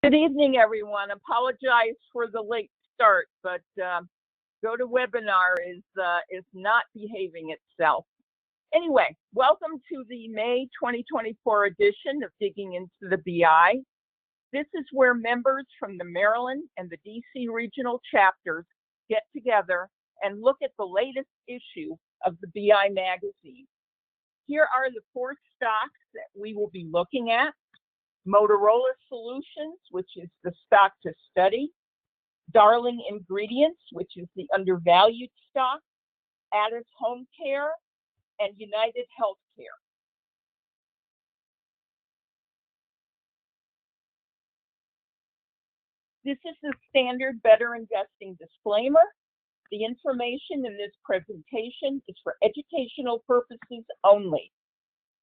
Good evening, everyone. Apologize for the late start, but GoToWebinar is not behaving itself. Anyway, welcome to the May 2024 edition of Digging into the BI. This is where members from the Maryland and the DC regional chapters get together and look at the latest issue of the BI magazine. Here are the 4 stocks that we will be looking at. Motorola Solutions, which is the stock to study. Darling Ingredients, which is the undervalued stock. Addus Homecare, and UnitedHealth Group. This is the standard Better Investing disclaimer. The information in this presentation is for educational purposes only.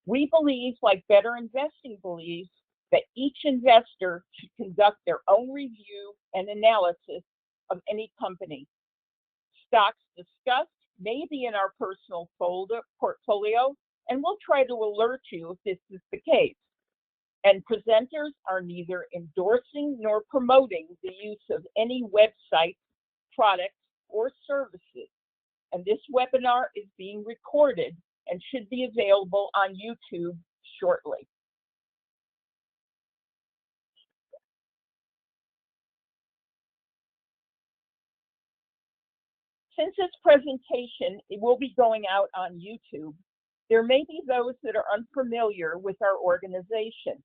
We believe, like Better Investing believes, that each investor should conduct their own review and analysis of any company. Stocks discussed may be in our personal portfolio, and we'll try to alert you if this is the case. And presenters are neither endorsing nor promoting the use of any websites, products, or services. And this webinar is being recorded and should be available on YouTube shortly. Since this presentation will be going out on YouTube, there may be those that are unfamiliar with our organization.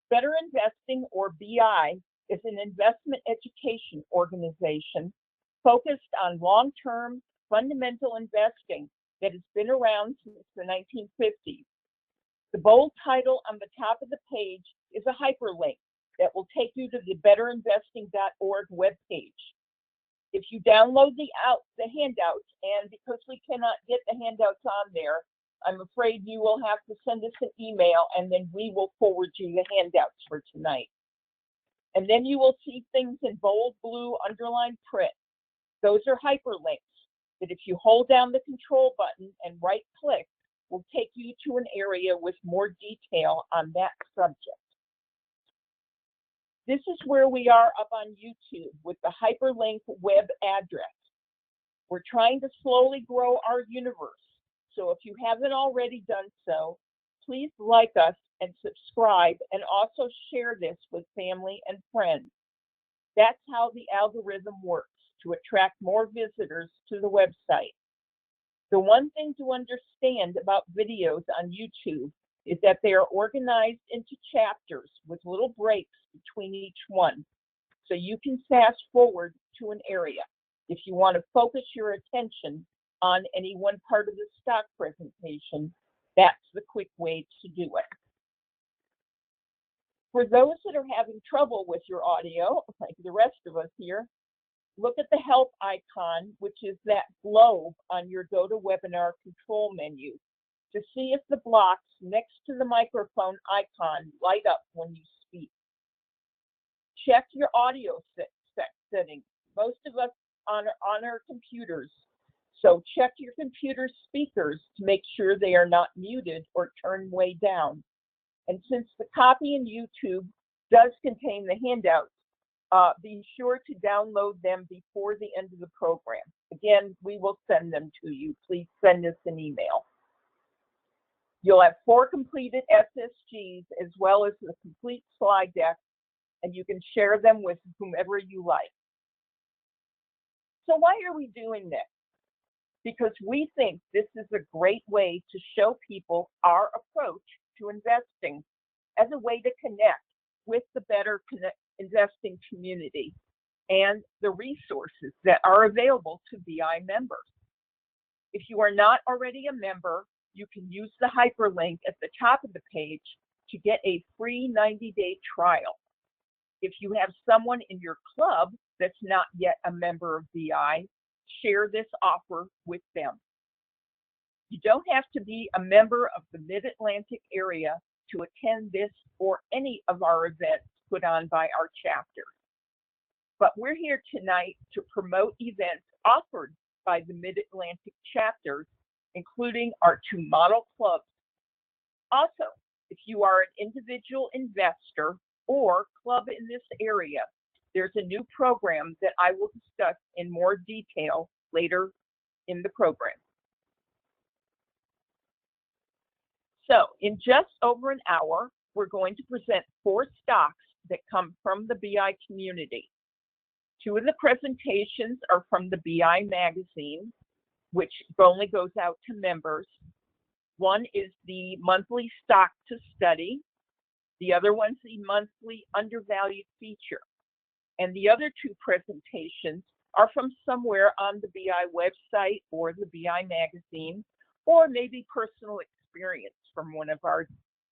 Better Investing, or BI, is an investment education organization focused on long-term fundamental investing that has been around since the 1950s. The bold title on the top of the page is a hyperlink that will take you to the betterinvesting.org webpage. If you download the handouts, and because we cannot get the handouts on there, I'm afraid you will have to send us an email, and then we will forward you the handouts for tonight. And then you will see things in bold blue underlined print. Those are hyperlinks that if you hold down the control button and right click, will take you to an area with more detail on that subject. This is where we are up on YouTube with the hyperlink web address. We're trying to slowly grow our universe. So if you haven't already done so, please like us and subscribe, and also share this with family and friends. That's how the algorithm works, to attract more visitors to the website. The one thing to understand about videos on YouTube is that they are organized into chapters with little breaks between each one. So you can fast forward to an area. If you want to focus your attention on any one part of the stock presentation, that's the quick way to do it. For those that are having trouble with your audio, like the rest of us here, look at the help icon, which is that globe on your GoToWebinar control menu, to see if the blocks next to the microphone icon light up when you speak. Check your audio settings. Most of us on our computers, so check your computer speakers to make sure they are not muted or turned way down. And since the copy in YouTube does contain the handouts, be sure to download them before the end of the program. Again, we will send them to you. Please send us an email. You'll have 4 completed SSGs as well as the complete slide deck, and you can share them with whomever you like. So why are we doing this? Because we think this is a great way to show people our approach to investing as a way to connect with the Better Investing community and the resources that are available to BI members. If you are not already a member, you can use the hyperlink at the top of the page to get a free 90-day trial. If you have someone in your club that's not yet a member of BI, share this offer with them. You don't have to be a member of the Mid-Atlantic area to attend this or any of our events put on by our chapter. But we're here tonight to promote events offered by the Mid-Atlantic chapters, including our 2 model clubs. Also, if you are an individual investor or club in this area, there's a new program that I will discuss in more detail later in the program. So in just over an hour, we're going to present 4 stocks that come from the BI community. 2 of the presentations are from the BI magazine, which only goes out to members. One is the monthly stock to study. The other one's the monthly undervalued feature. And the other 2 presentations are from somewhere on the BI website or the BI magazine, or maybe personal experience from one of our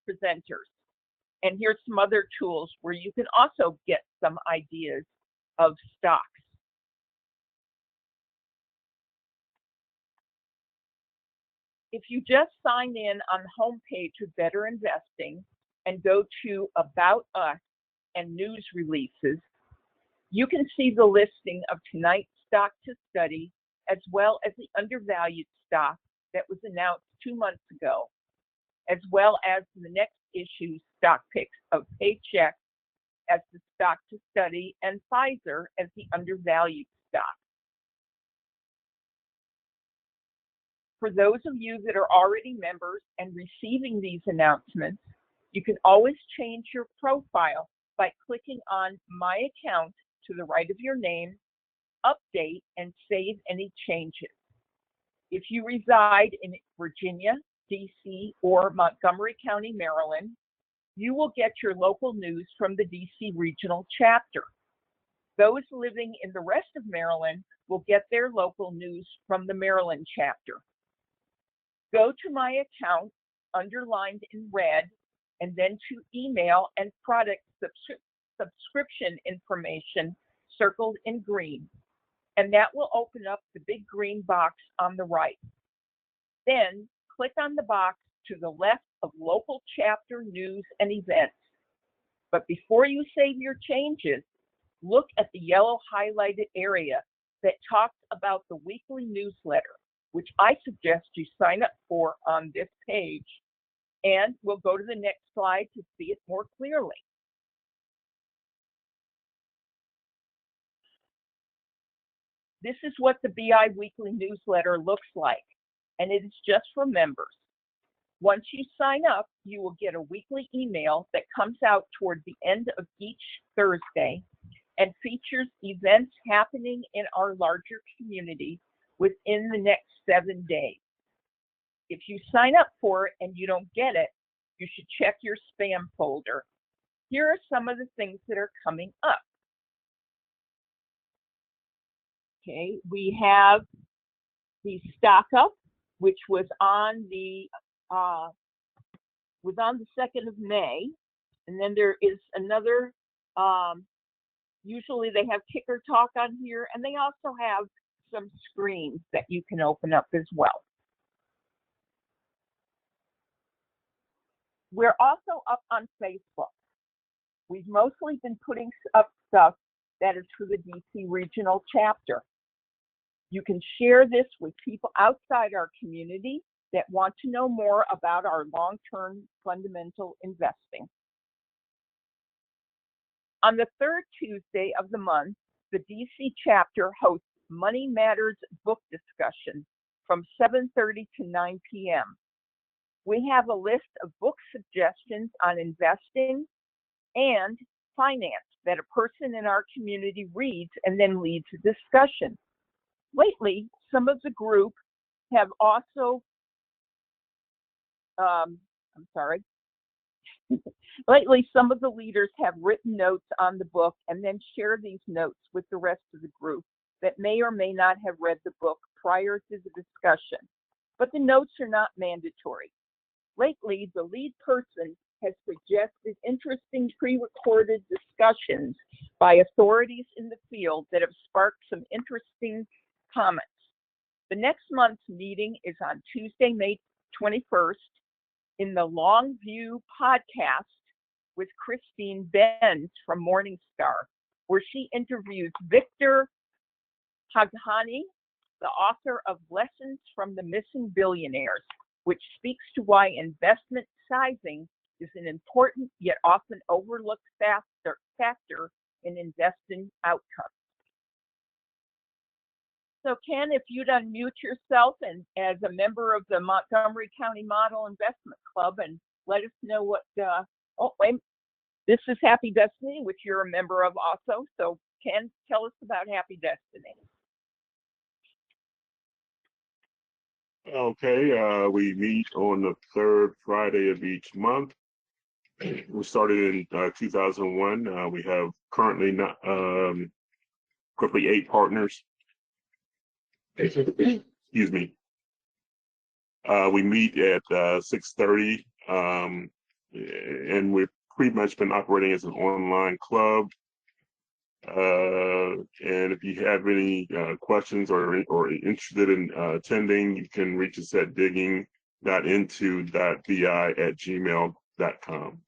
presenters. And here's some other tools where you can also get some ideas of stocks. If you just sign in on the homepage of Better Investing and go to About Us and News Releases, you can see the listing of tonight's stock to study, as well as the undervalued stock that was announced 2 months ago, as well as the next issue's stock picks of Paycheck as the stock to study and Pfizer as the undervalued stock. For those of you that are already members and receiving these announcements, you can always change your profile by clicking on My Account to the right of your name, update, and save any changes. If you reside in Virginia, DC, or Montgomery County, Maryland, you will get your local news from the DC regional chapter. Those living in the rest of Maryland will get their local news from the Maryland chapter. Go to My Account, underlined in red, and then to email and product subscription information circled in green. And that will open up the big green box on the right. Then click on the box to the left of local chapter news and events. But before you save your changes, look at the yellow highlighted area that talks about the weekly newsletter, which I suggest you sign up for on this page. And we'll go to the next slide to see it more clearly. This is what the BI weekly newsletter looks like, and it is just for members. Once you sign up, you will get a weekly email that comes out toward the end of each Thursday and features events happening in our larger community within the next 7 days. If you sign up for it and you don't get it, you should check your spam folder. Here are some of the things that are coming up. Okay, we have the stock up, which was on the 2nd of May, and then there is another. Usually they have ticker talk on here, and they also have some screens that you can open up as well. We're also up on Facebook. We've mostly been putting up stuff that is for the DC regional chapter. You can share this with people outside our community that want to know more about our long-term fundamental investing. On the 3rd Tuesday of the month, the DC chapter hosts Money Matters book discussion from 7:30 to 9 p.m. We have a list of book suggestions on investing and finance that a person in our community reads and then leads a discussion. Lately, some of the group have also, Lately, some of the leaders have written notes on the book and then share these notes with the rest of the group that may or may not have read the book prior to the discussion, but the notes are not mandatory. Lately, the lead person has suggested interesting pre-recorded discussions by authorities in the field that have sparked some interesting comments. The next month's meeting is on Tuesday, May 21st in the Longview podcast with Christine Benz from Morningstar, where she interviews Victor Haghani, the author of Lessons from the Missing Billionaires, which speaks to why investment sizing is an important yet often overlooked factor in investing outcomes. So Ken, if you'd unmute yourself and as a member of the Montgomery County Model Investment Club and let us know what, oh, wait, this is Happy Destiny, which you're a member of also. So Ken, tell us about Happy Destiny. Okay, we meet on the third Friday of each month. We started in 2001. We have currently roughly 8 partners. Excuse me. We meet at 6:30, and we've pretty much been operating as an online club. And if you have any questions or interested in attending, you can reach us at digging.into.bi@gmail.com.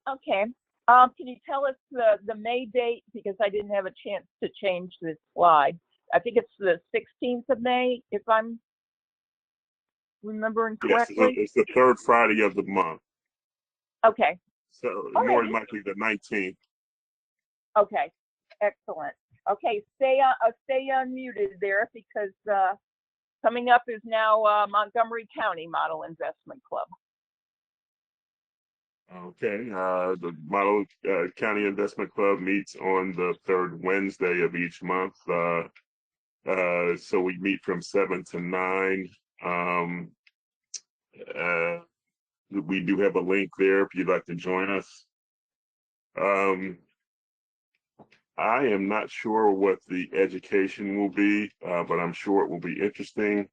Okay. Can you tell us the May date, because I didn't have a chance to change this slide. I think it's the 16th of May, if I'm remembering correctly. Yes, it's the third Friday of the month. Okay. So more than likely the 19th. Okay, excellent. Okay, stay unmuted there, because coming up is now Montgomery County Model Investment Club. Okay, the Model County Investment Club meets on the third Wednesday of each month. So we meet from 7 to 9. We do have a link there if you'd like to join us. I am not sure what the education will be, but I'm sure it will be interesting.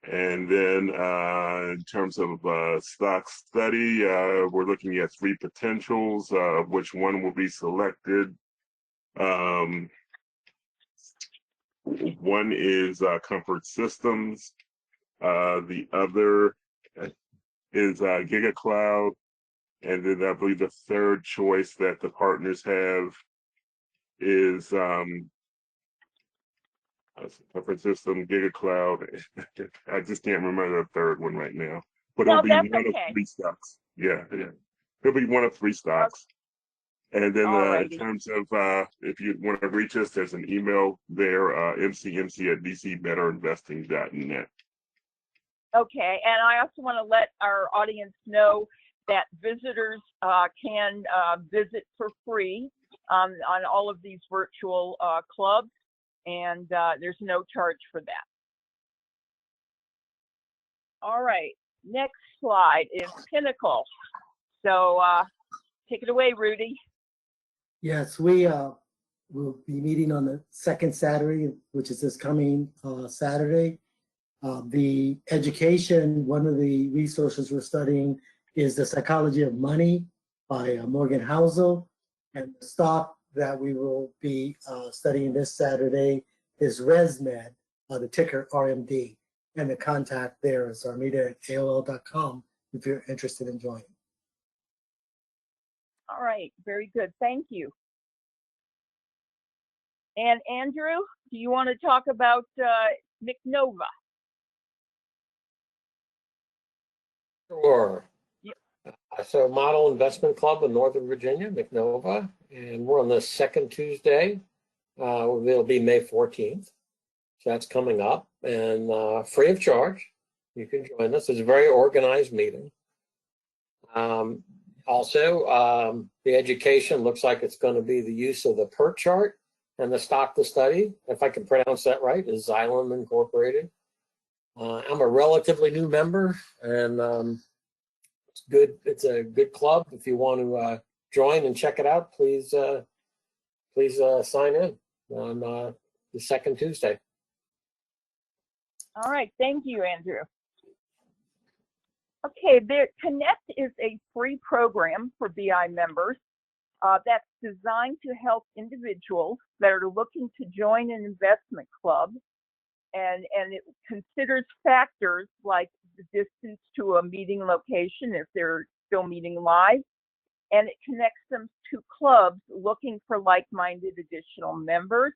And then in terms of stock study, we're looking at 3 potentials, of which one will be selected. One is Comfort Systems. The other is GigaCloud. And then I believe the third choice that the partners have is Comfort System, GigaCloud. I just can't remember the third one right now. But it'll be one of 3 stocks. Yeah. It'll be one of 3 stocks. And then in terms of if you want to reach us, there's an email there, mcmc@dcbetterinvesting.net. Okay, and I also want to let our audience know that visitors can visit for free on all of these virtual clubs, and there's no charge for that. All right, next slide is Pinnacle. So take it away, Rudy. Yes, we will be meeting on the second Saturday, which is this coming Saturday. The education, one of the resources we're studying is The Psychology of Money by Morgan Housel. And the stock that we will be studying this Saturday is ResMed, the ticker RMD. And the contact there is armida@aol.com if you're interested in joining. All right, very good, thank you. And Andrew, do you want to talk about McNova? Sure. Yep. So Model Investment Club in Northern Virginia, McNova, and we're on the second Tuesday. It'll be May 14th. So that's coming up, and free of charge. You can join us. It's a very organized meeting. Also, the education looks like it's going to be the use of the PERT chart and the stock to study, if I can pronounce that right, is Xylem Incorporated. I'm a relatively new member, and it's good. It's a good club. If you want to join and check it out, please sign in on the second Tuesday. All right, thank you, Andrew. Okay, Connect is a free program for BI members that's designed to help individuals that are looking to join an investment club, and it considers factors like the distance to a meeting location if they're still meeting live, and it connects them to clubs looking for like-minded additional members.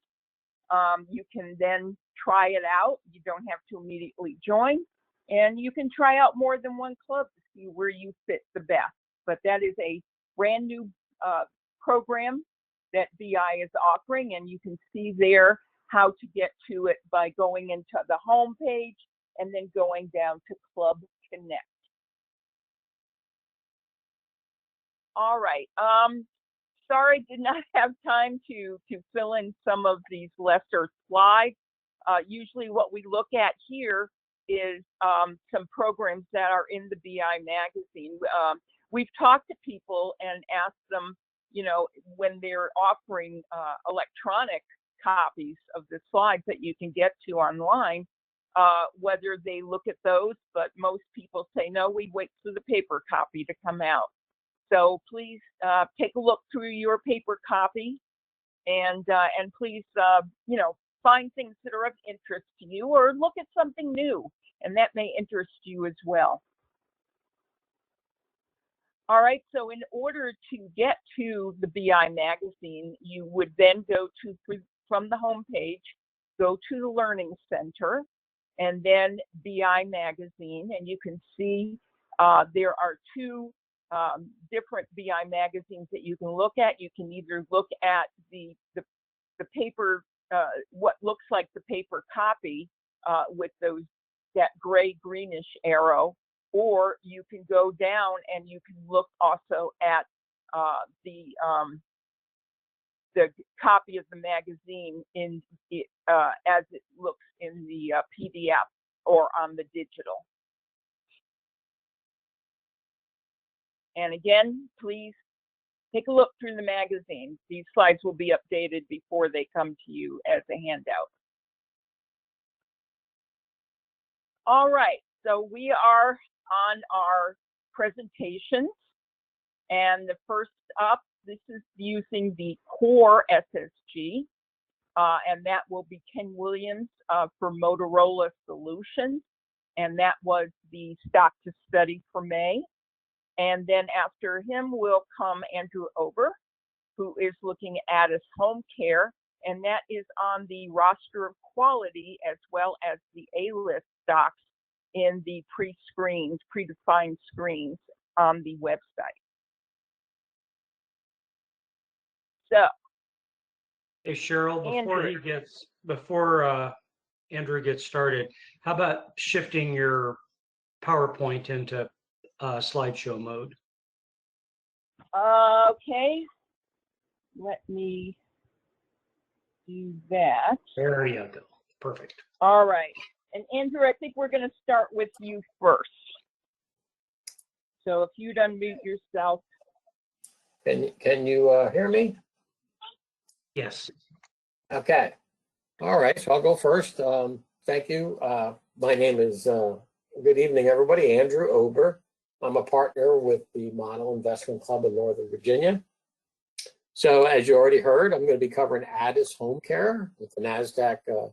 You can then try it out. You don't have to immediately join, and you can try out more than one club to you where you fit the best. But that is a brand new program that BI is offering, and you can see there how to get to it by going into the home page and then going down to Club Connect. All right. Sorry, did not have time to fill in some of these lesser slides. Usually what we look at here is some programs that are in the BI magazine. We've talked to people and asked them, you know, when they're offering electronic copies of the slides that you can get to online, whether they look at those, but most people say, no, we wait for the paper copy to come out. So please take a look through your paper copy and please, you know, find things that are of interest to you or look at something new, and that may interest you as well. All right, so in order to get to the BI magazine, you would then go to, from the home page, go to the Learning Center, and then BI magazine, and you can see there are two different BI magazines that you can look at. You can either look at the paper, what looks like the paper copy with that gray greenish arrow, or you can go down and you can look also at the copy of the magazine in as it looks in the PDF or on the digital. And again, please take a look through the magazine. These slides will be updated before they come to you as a handout. All right, so we are on our presentations. And the first up, this is using the core SSG. And that will be Ken Williams for Motorola Solutions. And that was the stock to study for May. And then after him will come Andrew Ober, who is looking at Addus Homecare, and that is on the roster of quality as well as the A-list stocks in the pre-screens, predefined screens on the website. So, hey Cheryl, before Andrew gets started, how about shifting your PowerPoint into slideshow mode? Okay, let me do that. There you go. Perfect. All right. And Andrew, I think we're going to start with you first. So if you'd unmute yourself. Can you hear me? Yes. Okay. All right. So I'll go first. Thank you. My name is, good evening, everybody. Andrew Ober. I'm a partner with the Model Investment Club in Northern Virginia. So as you already heard, I'm going to be covering Addus Homecare with the NASDAQ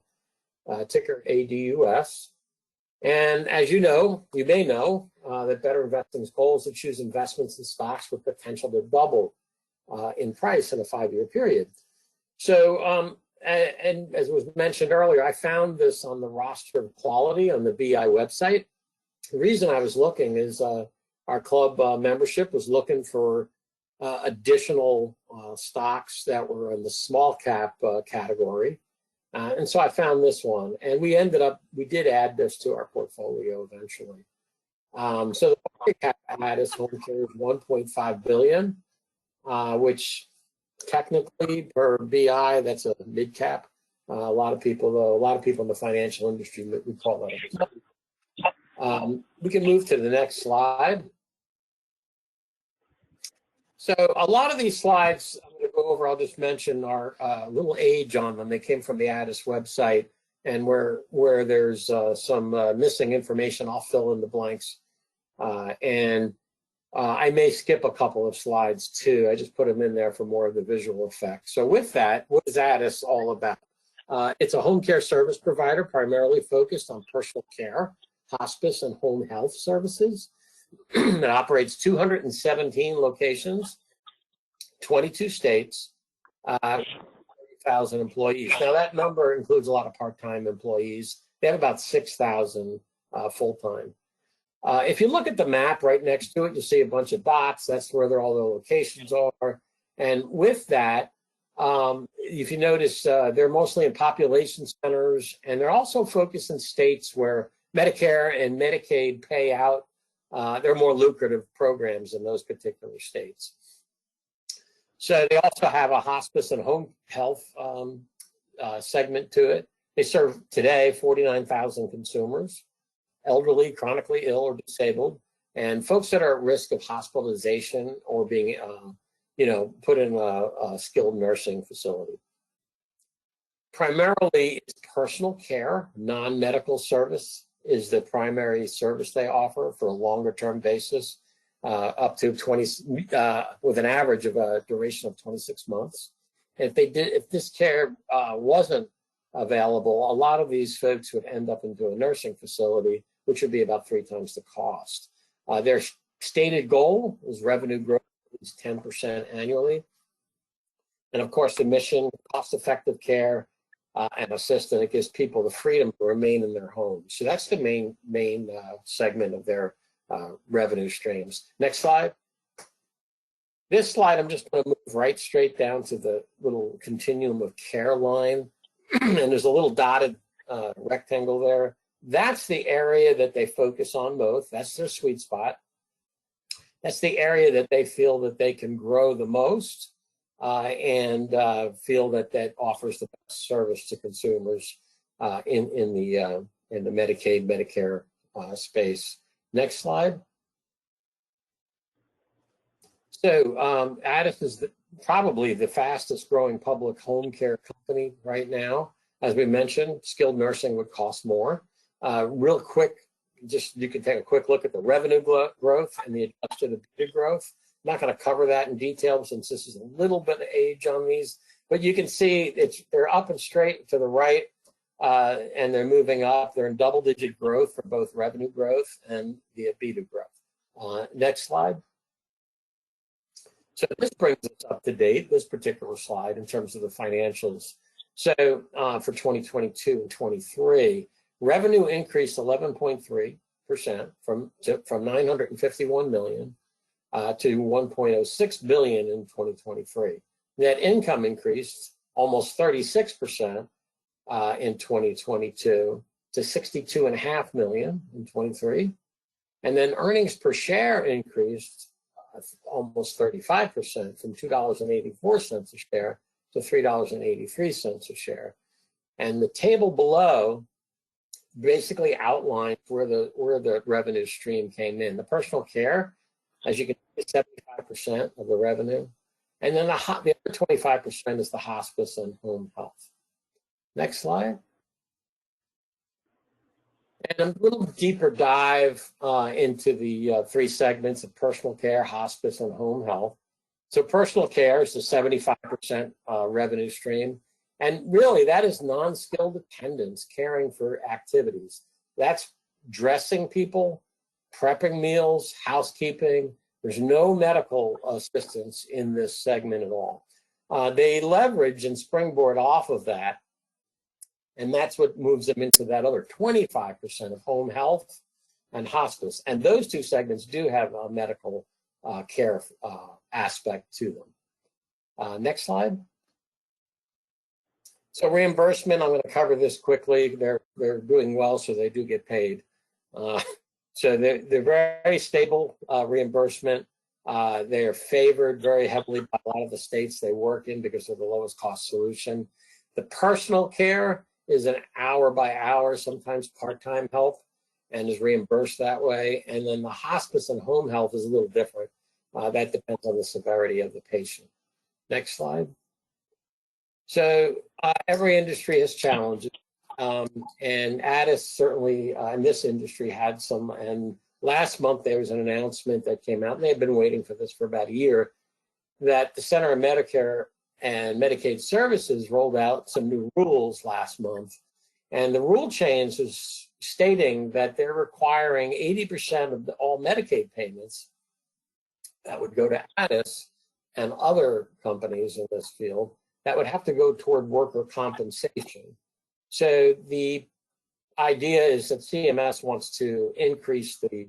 ticker ADUS. And as you know, you may know that Better Investing's goal is to choose investments in stocks with potential to double in price in a 5-year period. So, and as was mentioned earlier, I found this on the roster of quality on the BI website. The reason I was looking is our club membership was looking for additional stocks that were in the small cap category. And so I found this one, and we did add this to our portfolio eventually. So the market cap at Addus Homecare is $1.5 billion, which technically per BI, that's a mid cap. A lot of people in the financial industry would call that a we can move to the next slide. So a lot of these slides I'm going to go over, I'll just mention our little age on them. They came from the Addus website, and where there's some missing information, I'll fill in the blanks. I may skip a couple of slides too. I just put them in there for more of the visual effect. So with that, what is Addus all about? It's a home care service provider primarily focused on personal care, hospice, and home health services. It operates 217 locations, 22 states, 1,000 employees. Now that number includes a lot of part-time employees. They have about 6,000 full-time. If you look at the map right next to it, you see a bunch of dots. That's where all the locations are. And with that, if you notice, they're mostly in population centers, and they're also focused in states where Medicare and Medicaid pay out. They're more lucrative programs in those particular states. So they also have a hospice and home health segment to it. They serve today 49,000 consumers, elderly, chronically ill or disabled, and folks that are at risk of hospitalization or being put in a skilled nursing facility. Primarily, it's personal care, non-medical service is the primary service they offer for a longer-term basis, up to 20, with an average of a duration of 26 months. If this care wasn't available, a lot of these folks would end up into a nursing facility, which would be about 3 times the cost. Their stated goal is revenue growth is 10% annually. And of course, the mission, cost-effective care and assistance, it gives people the freedom to remain in their homes. So that's the main segment of their revenue streams. Next slide. This slide, I'm just going to move right straight down to the little continuum of care line. And there's a little dotted rectangle there. That's the area that they focus on most. That's their sweet spot. That's the area that they feel that they can grow the most and feel that that offers the best service to consumers in the Medicaid, Medicare space. Next slide. So Addus is probably the fastest growing public home care company right now. As we mentioned, skilled nursing would cost more. Real quick, you can take a quick look at the revenue growth and the adjusted EBITDA growth. I'm not going to cover that in detail since this is a little bit of age on these, but you can see they're up and straight to the right, and they're moving up. They're in double-digit growth for both revenue growth and the EBITDA growth. Next slide. So this brings us up to date, this particular slide, in terms of the financials. So for 2022 and 23, revenue increased 11.3% from $951 million to $1.06 billion in 2023. Net income increased almost 36% in 2022 to $62.5 million in 23. And then earnings per share increased almost 35% from $2.84 a share to $3.83 a share. And the table below basically outlines where the revenue stream came in. The personal care, as you can see, 75% of the revenue. And then the other 25% is the hospice and home health. Next slide. And a little deeper dive into the 3 segments of personal care, hospice, and home health. So personal care is the 75% revenue stream. And really, that is non-skilled attendants caring for activities. That's dressing people, prepping meals, housekeeping. There's no medical assistance in this segment at all. They leverage and springboard off of that. And that's what moves them into that other 25% of home health and hospice. And those 2 segments do have a medical care aspect to them. Next slide. So reimbursement, I'm going to cover this quickly. They're doing well, so they do get paid. So they're very stable reimbursement. They are favored very heavily by a lot of the states they work in because they're the lowest cost solution. The personal care is an hour by hour, sometimes part-time help, and is reimbursed that way. And then the hospice and home health is a little different. That depends on the severity of the patient. Next slide. So every industry has challenges, and Addus certainly in this industry had some. And last month there was an announcement that came out, and they've been waiting for this for about a year, that the Center of Medicare and Medicaid Services rolled out some new rules last month. And the rule change is stating that they're requiring 80% of all Medicaid payments that would go to Addus and other companies in this field that would have to go toward worker compensation. So the idea is that CMS wants to increase the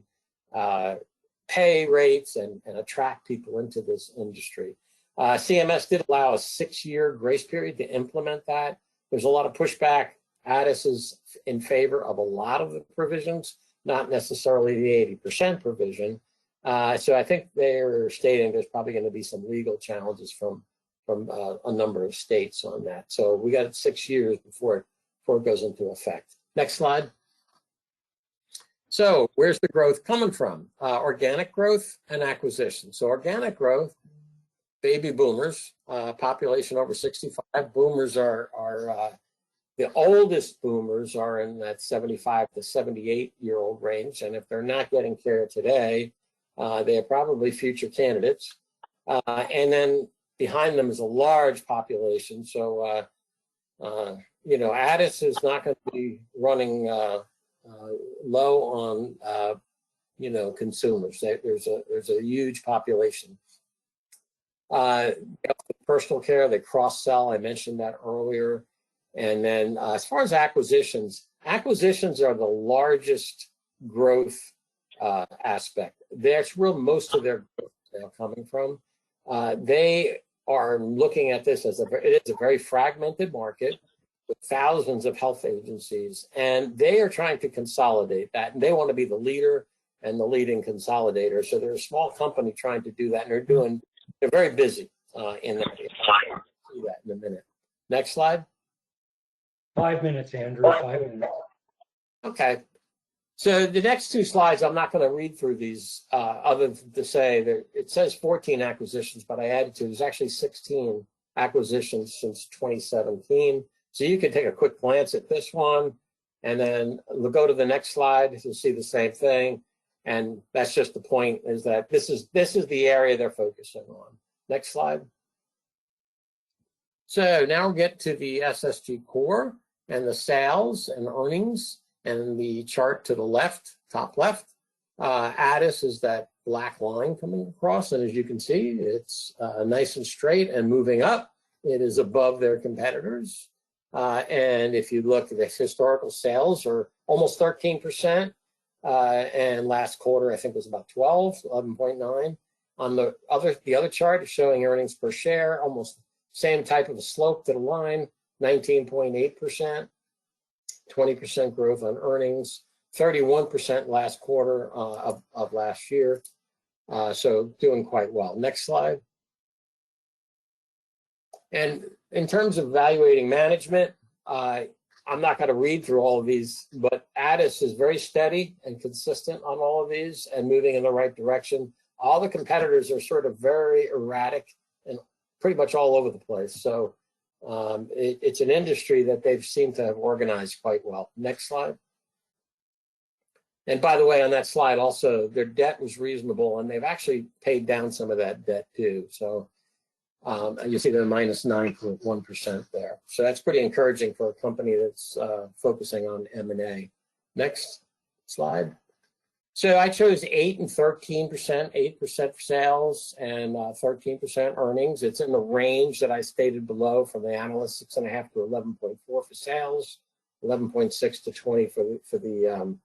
pay rates and attract people into this industry. CMS did allow a 6-year grace period to implement that. There's a lot of pushback. Addus is in favor of a lot of the provisions, not necessarily the 80% provision. So I think they're stating there's probably going to be some legal challenges from a number of states on that. So we got 6 years before it goes into effect. Next slide. So where's the growth coming from? Organic growth and acquisition. So organic growth, baby boomers, population over 65. Boomers are the oldest boomers are in that 75 to 78-year-old range. And if they're not getting care today, they are probably future candidates. And then behind them is a large population. So, you know, Addus is not going to be running low on, you know, consumers. There's a huge population. Personal care, they cross-sell. I mentioned that earlier. And then as far as acquisitions are the largest growth aspect. That's where most of their growth is now coming from. They are looking at this as it is a very fragmented market with thousands of health agencies, and they are trying to consolidate that. And they want to be the leader and the leading consolidator. So they're a small company trying to do that, and they're very busy in that. I'll see that in a minute. Next slide. 5 minutes, Andrew. 5 minutes. Okay. So the next 2 slides, I'm not going to read through these other than to say that it says 14 acquisitions, but I added to, there's actually 16 acquisitions since 2017. So you can take a quick glance at this one, and then we'll go to the next slide. You'll see the same thing. And that's just the point, is that this is the area they're focusing on. Next slide. So now we'll get to the SSG core and the sales and earnings, and the chart to the left, top left. Addus is that black line coming across, and as you can see, it's nice and straight and moving up. It is above their competitors. And if you look at the historical sales are almost 13%, and last quarter I think was about 11.9. On the other chart is showing earnings per share, almost same type of a slope to the line, 19.8%, 20% growth on earnings, 31% last quarter of last year. So doing quite well. Next slide. And in terms of evaluating management, I'm not going to read through all of these, but Addus is very steady and consistent on all of these and moving in the right direction. All the competitors are sort of very erratic and pretty much all over the place. So it's an industry that they've seemed to have organized quite well. Next slide. And by the way, on that slide also, their debt was reasonable, and they've actually paid down some of that debt too. So you see they're minus 9.1% there. So that's pretty encouraging for a company that's focusing on M&A. Next slide. So I chose 8 and 13%, 8% for sales and 13% earnings. It's in the range that I stated below from the analyst, 6.5 to 11.4 for sales, 11.6 to 20 for the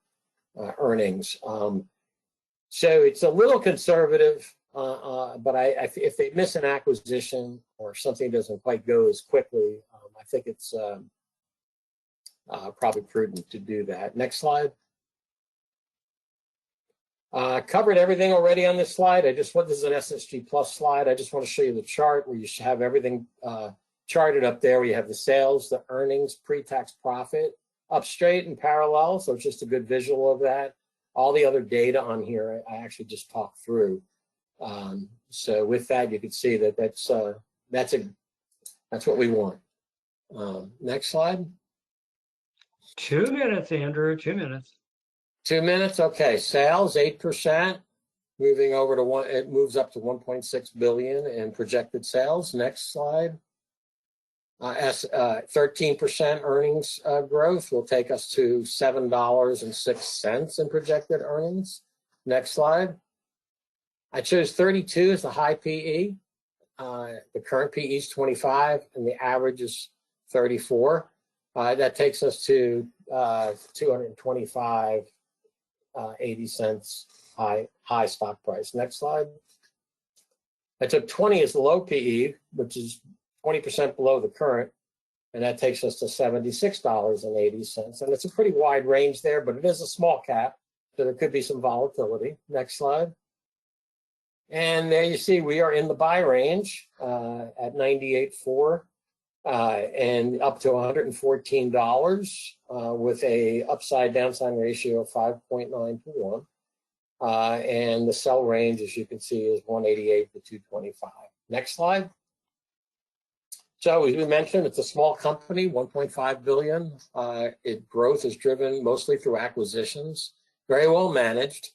earnings. So it's a little conservative, but if they miss an acquisition or something doesn't quite go as quickly, I think it's probably prudent to do that. Next slide. Covered everything already on this slide. This is an SSG Plus slide. I just want to show you the chart where you should have everything charted up there. Where you have the sales, the earnings, pre-tax profit, up straight and parallel. So it's just a good visual of that. All the other data on here, I actually just talked through. So with that, you can see that that's what we want. Next slide. 2 minutes, Andrew. 2 minutes. 2 minutes. Okay. Sales 8%, moving over to one. It moves up to 1.6 billion in projected sales. Next slide. 13% earnings growth will take us to $7.06 in projected earnings. Next slide. I chose 32 as the high PE. The current PE is 25, and the average is 34. That takes us to 225.80 cents high stock price. Next slide. I took 20 as the low PE, which is 20% below the current, and that takes us to $76.80. And it's a pretty wide range there, but it is a small cap, so there could be some volatility. Next slide. And there you see we are in the buy range at 98.4 and up to $114 with a upside downside ratio of 5.9 to 1. And the sell range, as you can see, is 188 to 225. Next slide. So as we mentioned, it's a small company, 1.5 billion. Its growth is driven mostly through acquisitions, very well managed.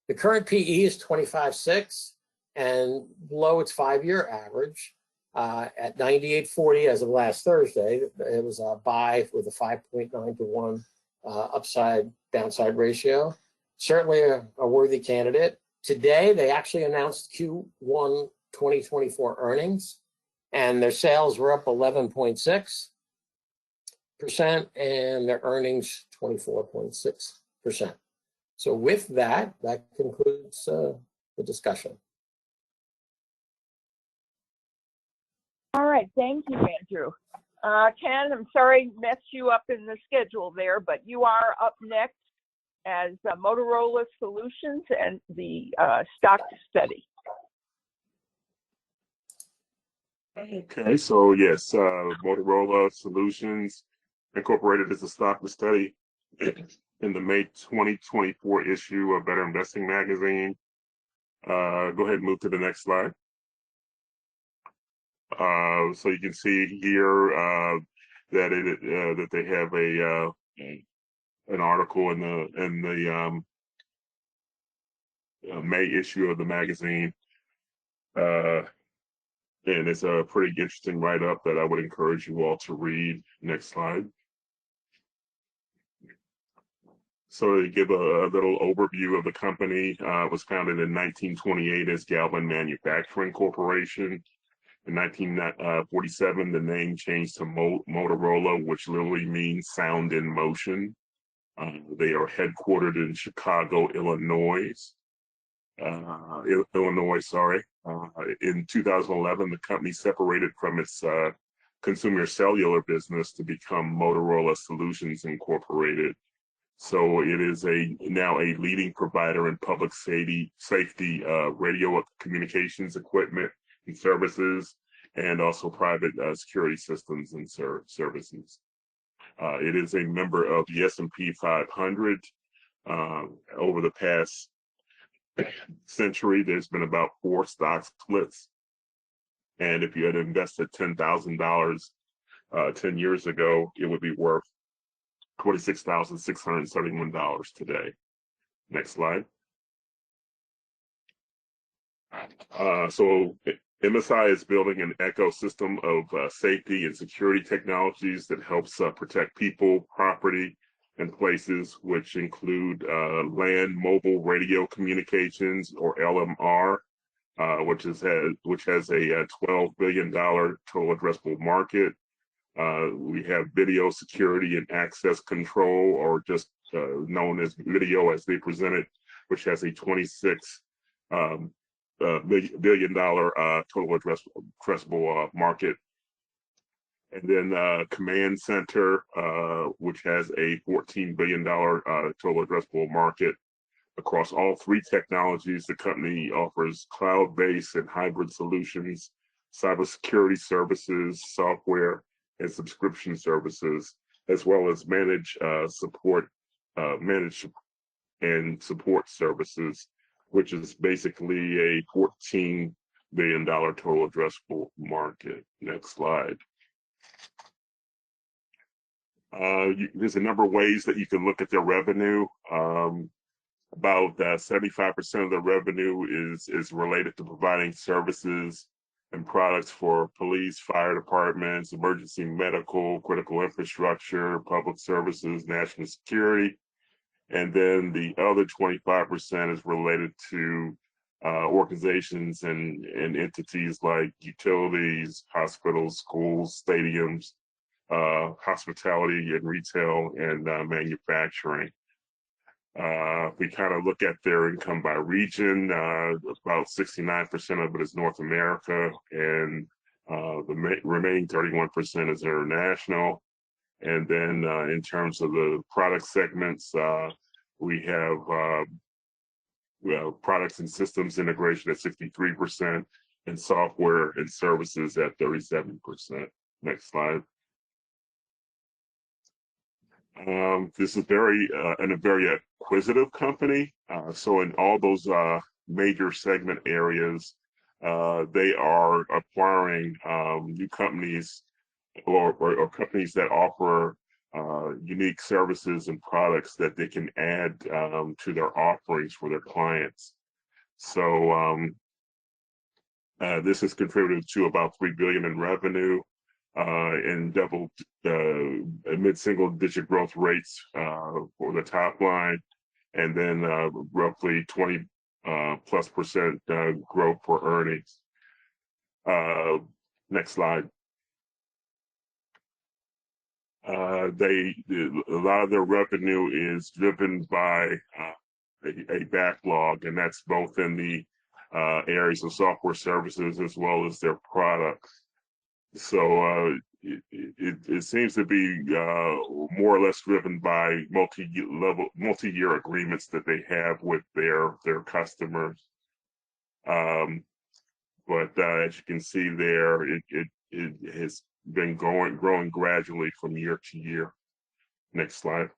The current PE is 25.6 and below its 5-year average. At 98.40 as of last Thursday, it was a buy with a 5.9 to 1 upside downside ratio. Certainly a worthy candidate. Today, they actually announced Q1 2024 earnings, and their sales were up 11.6% and their earnings 24.6%. So with that, that concludes the discussion. All right, thank you, Andrew. Ken, I'm sorry to mess you up in the schedule there, but you are up next as Motorola Solutions and the stock study. Okay, so yes, Motorola Solutions Incorporated is a stock study in the May 2024 issue of Better Investing magazine. Go ahead and move to the next slide. So you can see here that that they have an article in the May issue of the magazine, and it's a pretty interesting write-up that I would encourage you all to read. Next slide. So to give a little overview of the company, it was founded in 1928 as Galvin Manufacturing Corporation. In 1947, the name changed to Motorola, which literally means sound in motion. They are headquartered in Chicago, Illinois. In 2011, the company separated from its consumer cellular business to become Motorola Solutions Incorporated. So it is now a leading provider in public safety radio communications equipment and services, and also private security systems and services. It is a member of the S&P 500. Over the past century, there's been about 4 stock splits. And if you had invested $10,000 10 years ago, it would be worth $26,671 today. Next slide. So MSI is building an ecosystem of safety and security technologies that helps protect people, property, and places, which include land mobile radio communications, or LMR, which has a $12 billion total addressable market. We have video security and access control, or just known as video as they present it, which has a $26 billion total addressable market. And then Command Center, which has a $14 billion total addressable market. Across all 3 technologies, the company offers cloud-based and hybrid solutions, cybersecurity services, software, and subscription services, as well as managed support services, which is basically a $14 billion total addressable market. Next slide. There's a number of ways that you can look at their revenue. About 75% of the revenue is related to providing services and products for police, fire departments, emergency medical, critical infrastructure, public services, national security. And then the other 25% is related to organizations and entities like utilities, hospitals, schools, stadiums, hospitality and retail, and manufacturing. We kind of look at their income by region. About 69% of it is North America, and the remaining 31% is international. And then in terms of the product segments, we have products and systems integration at 63%, and software and services at 37%. Next slide. This is a very acquisitive company. So in all those major segment areas, they are acquiring new companies or companies that offer unique services and products that they can add to their offerings for their clients. So this has contributed to about $3 billion in revenue and mid-single digit growth rates for the top line, and then roughly 20+% growth for earnings. Next slide. A lot of their revenue is driven by a backlog, and that's both in the areas of software services as well as their products. So it seems to be more or less driven by multi-year agreements that they have with their customers. But as you can see there, it has been growing gradually from year to year. Next slide.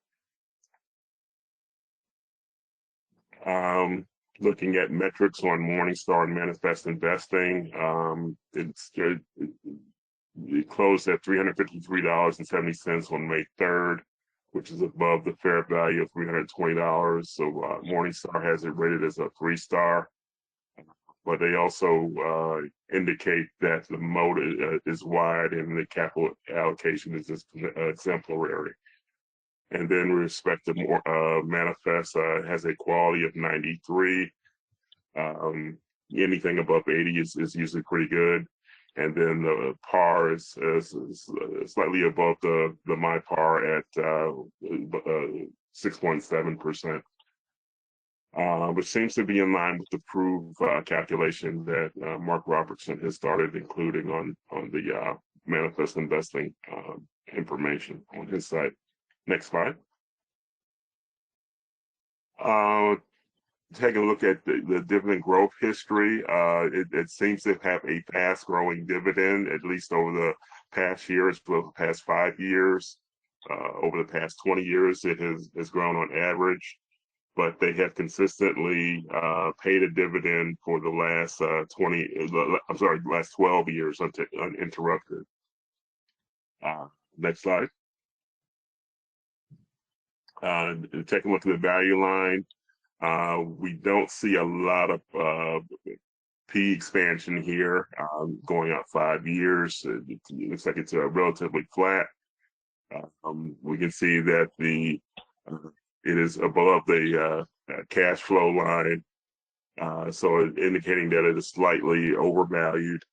Looking at metrics on Morningstar and Manifest Investing, it closed at $353.70 on May 3rd, which is above the fair value of $320. So Morningstar has it rated as a 3-star. But they also indicate that the moat is wide and the capital allocation is exemplary. And then with respect to Manifest, has a quality of 93. Anything above 80 is usually pretty good. And then the par is slightly above the my par at 6.7%. Which seems to be in line with the proof calculation that Mark Robertson has started including on the Manifest Investing information on his site. Next slide. Taking a look at the dividend growth history, it seems to have a fast-growing dividend, at least over the past years, for the past 5 years. Over the past 20 years, it has grown on average. But they have consistently paid a dividend for the last 12 years uninterrupted. Next slide. Take a look at the value line. We don't see a lot of P expansion here going out 5 years. It looks like it's relatively flat. We can see that it is above the cash flow line, so indicating that it is slightly overvalued.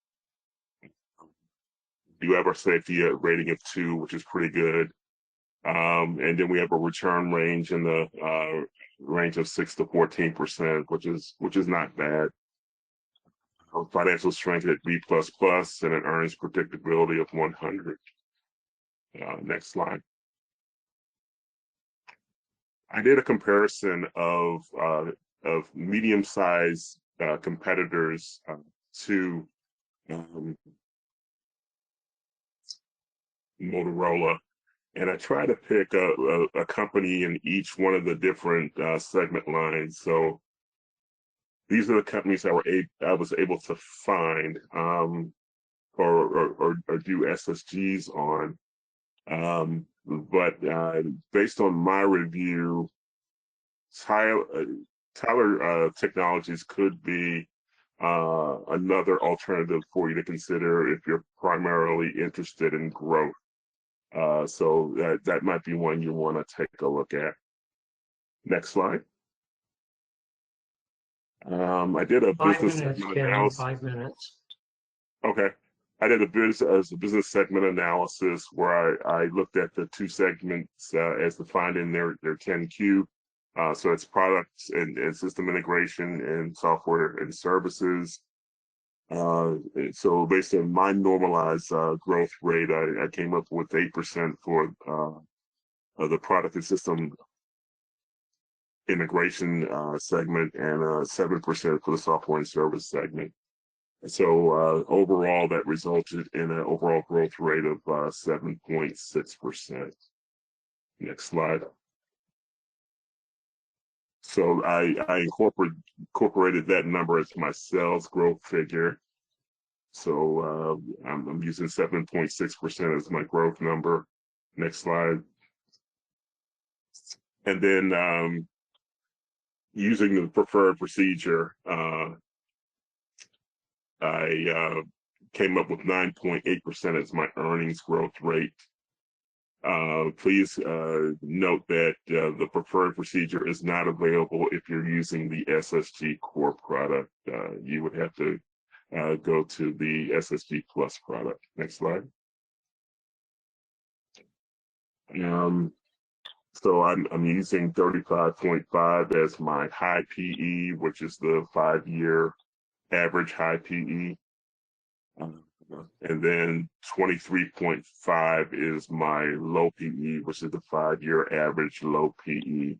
You have our safety rating of 2, which is pretty good. And then we have a return range in the range of 6 to 14%, which is not bad. Financial strength at B++ and an earnings predictability of 100. Next slide. I did a comparison of medium-sized competitors to Motorola, and I try to pick a company in each one of the different segment lines. So these are the companies I was able to find or do SSGs on. But based on my review, Tyler Technologies could be another alternative for you to consider if you're primarily interested in growth. So that might be one you want to take a look at. Next slide. I did a 5 business minutes, segment Kevin, analysis. 5 minutes. Okay. I did a business segment analysis where I looked at the 2 segments as defined in their 10Q. So it's products and system integration and software and services. So based on my normalized growth rate, I came up with 8% for the product and system integration segment and 7% for the software and service segment. So overall, that resulted in an overall growth rate of 7.6%. Next slide. So I incorporated that number as my sales growth figure. So I'm using 7.6% as my growth number. Next slide. And then using the preferred procedure, I came up with 9.8% as my earnings growth rate. Please note that the preferred procedure is not available if you're using the SSG Core product. You would have to go to the SSG Plus product. Next slide. So I'm using 35.5 as my high PE, which is the 5-year average high PE. And then 23.5 is my low PE, which is the 5-year average low PE.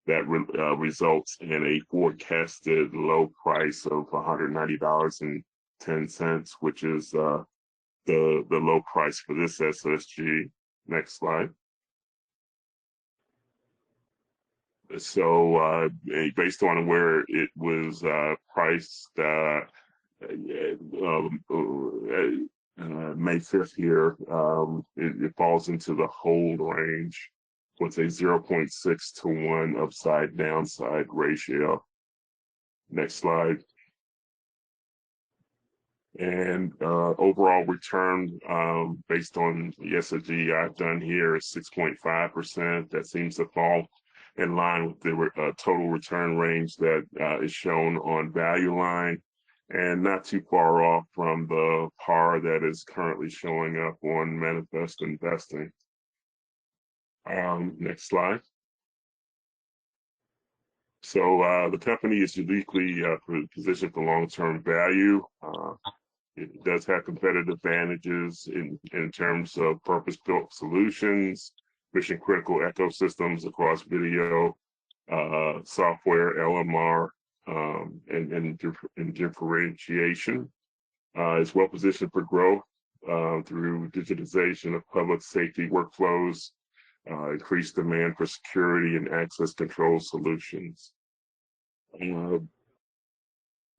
That results in a forecasted low price of $190.10, which is the low price for this SSG. Next slide. So based on where it was priced May 5th here, it falls into the hold range with a 0.6 to 1 upside downside ratio. Next slide. And overall return based on the SSG I've done here is 6.5%. That seems to fall in line with the total return range that is shown on Value Line, and not too far off from the par that is currently showing up on Manifest Investing. Next slide. So the company is uniquely positioned for long-term value. It does have competitive advantages in terms of purpose-built solutions, mission-critical ecosystems across video, software, LMR, and differentiation. It's well positioned for growth through digitization of public safety workflows, increased demand for security and access control solutions.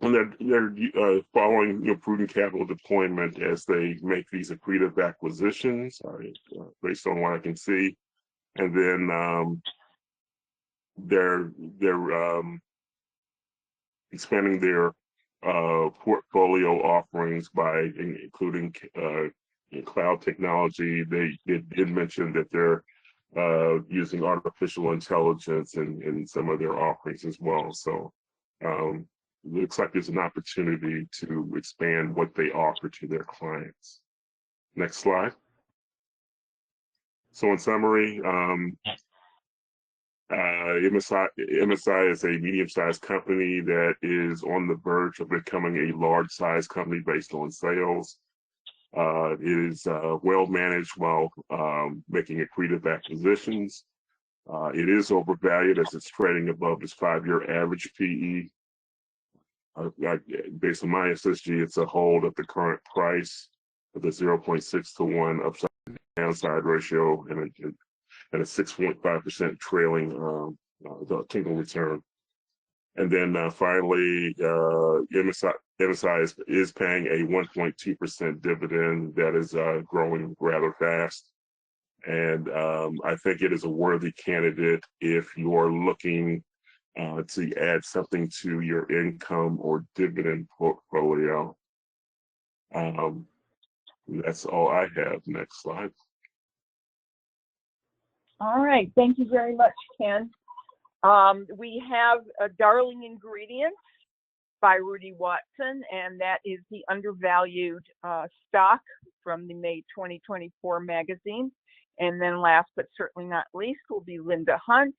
And they're following prudent capital deployment as they make these accretive acquisitions, based on what I can see. And then they're expanding their portfolio offerings by including cloud technology. They did mention that they're using artificial intelligence in some of their offerings as well. So looks like there's an opportunity to expand what they offer to their clients. Next slide. So in summary, MSI is a medium-sized company that is on the verge of becoming a large-sized company based on sales. It is well managed while making accretive acquisitions. It is overvalued as it's trading above its 5-year average PE. Based on my SSG, it's a hold at the current price with a 0.6 to 1 upside downside ratio and a 6.5% trailing total return. And then finally, MSI is paying a 1.2% dividend that is growing rather fast. And I think it is a worthy candidate if you are looking to add something to your income or dividend portfolio. That's all I have. Next slide. All right, thank you very much, Ken. We have a Darling Ingredients by Rudy Watson, and that is the undervalued stock from the May 2024 magazine. And then last but certainly not least will be Linda Hunt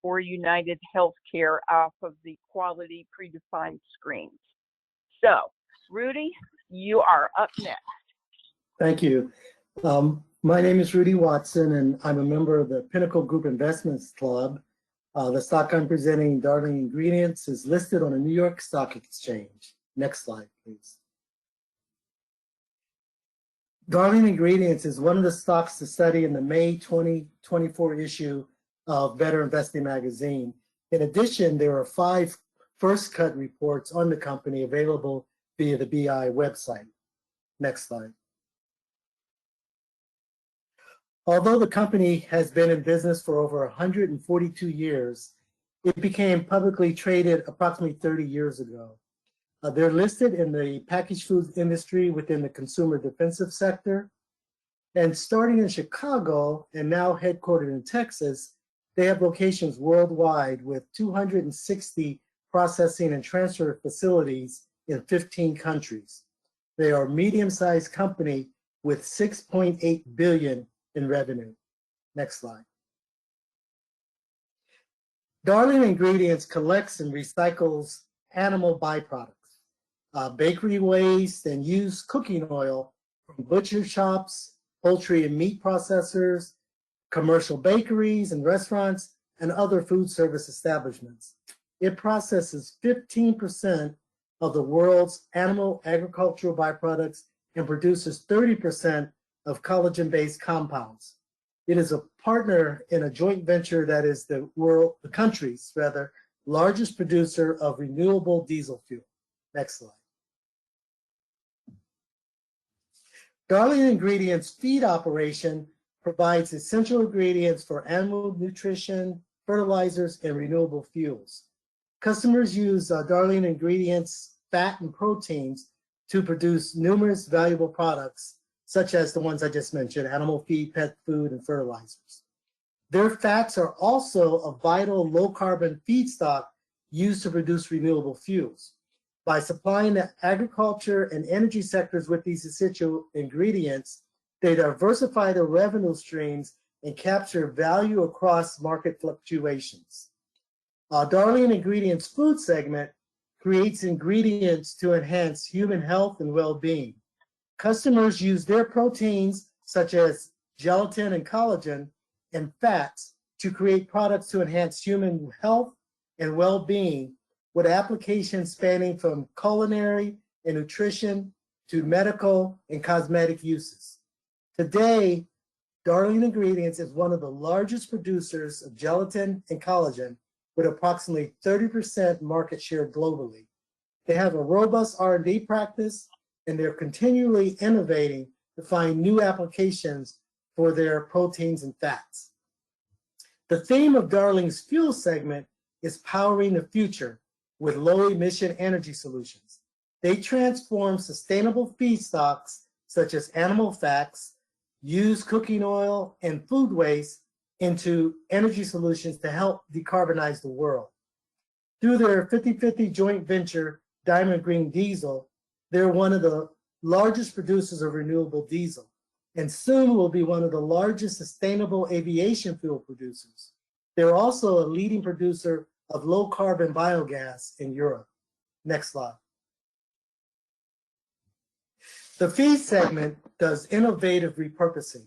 or United Healthcare off of the quality predefined screens. So, Rudy, you are up next. Thank you. My name is Rudy Watson, and I'm a member of the Pinnacle Group Investments Club. The stock I'm presenting, Darling Ingredients, is listed on a New York Stock Exchange. Next slide, please. Darling Ingredients is one of the stocks to study in the May 2024 issue of Better Investing magazine. In addition, there are 5 first cut reports on the company available via the BI website. Next slide. Although the company has been in business for over 142 years, it became publicly traded approximately 30 years ago. They're listed in the packaged foods industry within the consumer defensive sector. And starting in Chicago and now headquartered in Texas, they have locations worldwide with 260 processing and transfer facilities in 15 countries. They are a medium-sized company with $6.8 billion in revenue. Next slide. Darling Ingredients collects and recycles animal byproducts, bakery waste, and used cooking oil from butcher shops, poultry and meat processors, commercial bakeries and restaurants, and other food service establishments. It processes 15% of the world's animal agricultural byproducts and produces 30% of collagen-based compounds. It is a partner in a joint venture that is the country's largest producer of renewable diesel fuel. Next slide. Darling Ingredients feed operation provides essential ingredients for animal nutrition, fertilizers, and renewable fuels. Customers use Darling Ingredients fat and proteins to produce numerous valuable products, such as the ones I just mentioned, animal feed, pet food, and fertilizers. Their fats are also a vital low-carbon feedstock used to produce renewable fuels. By supplying the agriculture and energy sectors with these essential ingredients, they diversify their revenue streams and capture value across market fluctuations. Darling Ingredients food segment creates ingredients to enhance human health and well-being. Customers use their proteins, such as gelatin and collagen, and fats to create products to enhance human health and well-being, with applications spanning from culinary and nutrition to medical and cosmetic uses. Today, Darling Ingredients is one of the largest producers of gelatin and collagen, with approximately 30% market share globally. They have a robust R&D practice, and they're continually innovating to find new applications for their proteins and fats. The theme of Darling's fuel segment is powering the future with low-emission energy solutions. They transform sustainable feedstocks such as animal fats, used cooking oil, and food waste into energy solutions to help decarbonize the world. Through their 50-50 joint venture, Diamond Green Diesel, they're one of the largest producers of renewable diesel, and soon will be one of the largest sustainable aviation fuel producers. They're also a leading producer of low-carbon biogas in Europe. Next slide. The feed segment does innovative repurposing.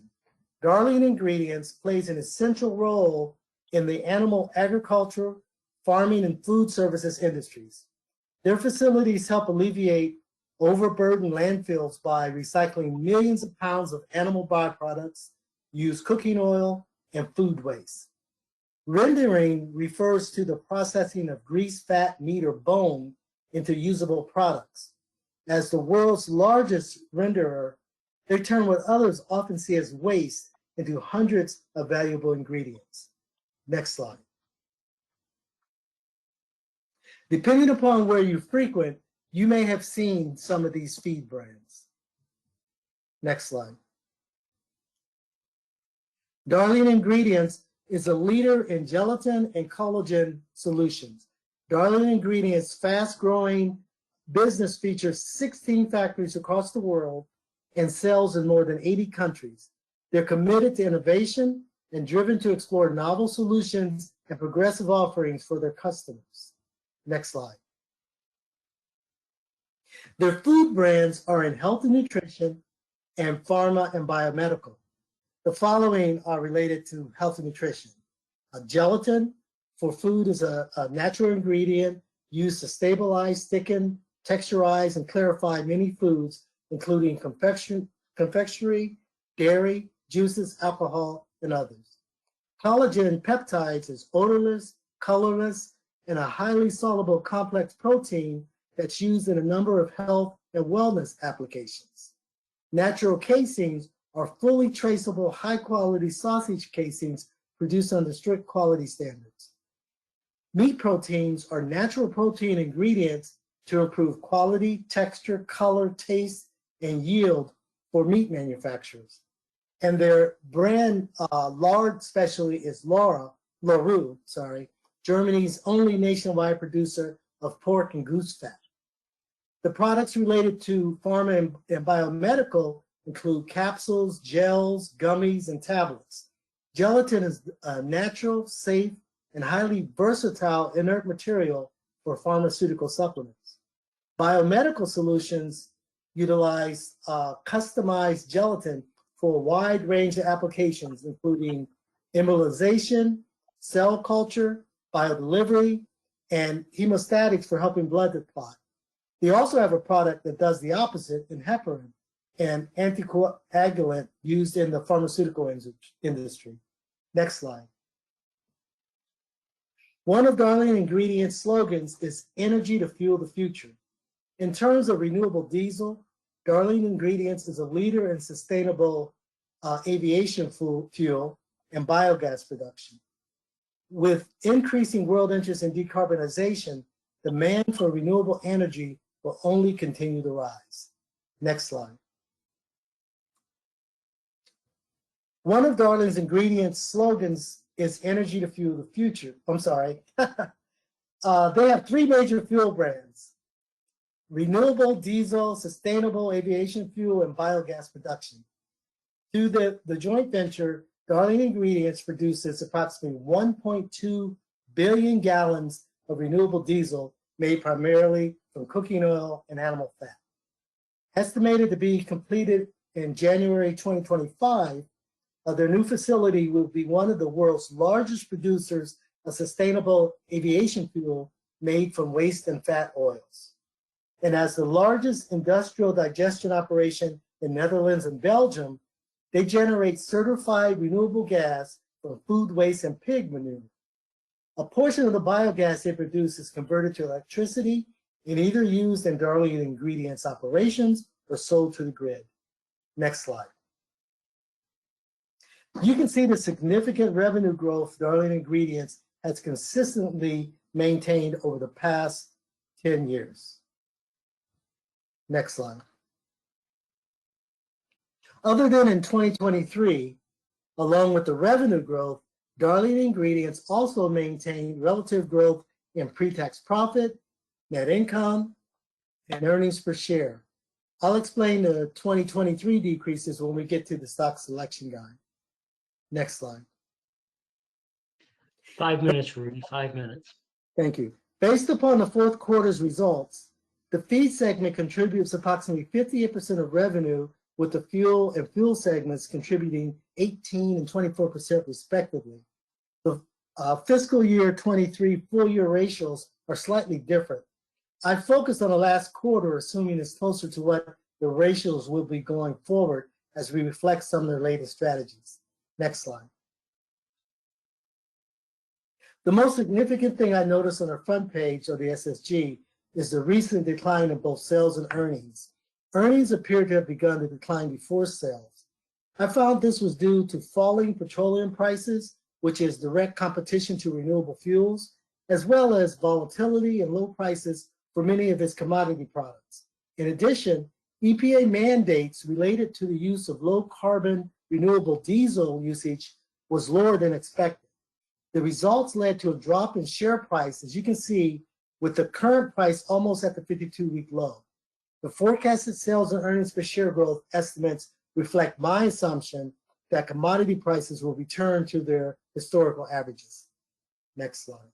Darling Ingredients plays an essential role in the animal agriculture, farming, and food services industries. Their facilities help alleviate overburdened landfills by recycling millions of pounds of animal byproducts, used cooking oil, and food waste. Rendering refers to the processing of grease, fat, meat, or bone into usable products. As the world's largest renderer, they turn what others often see as waste into hundreds of valuable ingredients. Next slide. Depending upon where you frequent, you may have seen some of these feed brands. Next slide. Darling Ingredients is a leader in gelatin and collagen solutions. Darling Ingredients' fast-growing business features 16 factories across the world and sells in more than 80 countries. They're committed to innovation and driven to explore novel solutions and progressive offerings for their customers. Next slide. Their food brands are in health and nutrition and pharma and biomedical. The following are related to health and nutrition. Gelatin for food is a natural ingredient used to stabilize, thicken, texturize, and clarify many foods, including confectionery, dairy, juices, alcohol, and others. Collagen peptides is odorless, colorless, and a highly soluble complex protein that's used in a number of health and wellness applications. Natural casings are fully traceable, high-quality sausage casings produced under strict quality standards. Meat proteins are natural protein ingredients to improve quality, texture, color, taste, and yield for meat manufacturers. And their brand lard specialty is Larue, Germany's only nationwide producer of pork and goose fat. The products related to pharma and biomedical include capsules, gels, gummies, and tablets. Gelatin is a natural, safe, and highly versatile inert material for pharmaceutical supplements. Biomedical solutions utilize customized gelatin for a wide range of applications, including immunization, cell culture, biodelivery, and hemostatics for helping blood to clot. They also have a product that does the opposite in heparin, an anticoagulant used in the pharmaceutical industry. Next slide. One of Darling Ingredients' slogans is energy to fuel the future. In terms of renewable diesel, Darling Ingredients is a leader in sustainable aviation fuel and biogas production. With increasing world interest in decarbonization, demand for renewable energy will only continue to rise. Next slide. One of Darling's Ingredients' slogans is energy to fuel the future. I'm sorry. They have three major fuel brands: renewable diesel, sustainable aviation fuel, and biogas production. Through the joint venture, Darling Ingredients produces approximately 1.2 billion gallons of renewable diesel made primarily from cooking oil and animal fat. Estimated to be completed in January 2025, their new facility will be one of the world's largest producers of sustainable aviation fuel made from waste and fat oils. And as the largest industrial digestion operation in Netherlands and Belgium, they generate certified renewable gas from food waste and pig manure. A portion of the biogas they produce is converted to electricity and either used in Darling Ingredients operations or sold to the grid. Next slide. You can see the significant revenue growth Darling Ingredients has consistently maintained over the past 10 years. Next slide. Other than in 2023, along with the revenue growth, Darling Ingredients also maintained relative growth in pre-tax profit, net income, and earnings per share. I'll explain the 2023 decreases when we get to the stock selection guide. Next slide. 5 minutes, Rudy, 5 minutes. Thank you. Based upon the fourth quarter's results, the feed segment contributes approximately 58% of revenue, with the fuel and fuel segments contributing 18 and 24% respectively. The fiscal year 23 full-year ratios are slightly different. I focused on the last quarter, assuming it's closer to what the ratios will be going forward as we reflect some of their latest strategies. Next slide. The most significant thing I noticed on the front page of the SSG is the recent decline in both sales and earnings. Earnings appear to have begun to decline before sales. I found this was due to falling petroleum prices, which is direct competition to renewable fuels, as well as volatility and low prices for many of its commodity products. In addition, EPA mandates related to the use of low carbon renewable diesel usage was lower than expected. The results led to a drop in share price, as you can see, with the current price almost at the 52-week low. The forecasted sales and earnings per share growth estimates reflect my assumption that commodity prices will return to their historical averages. Next slide.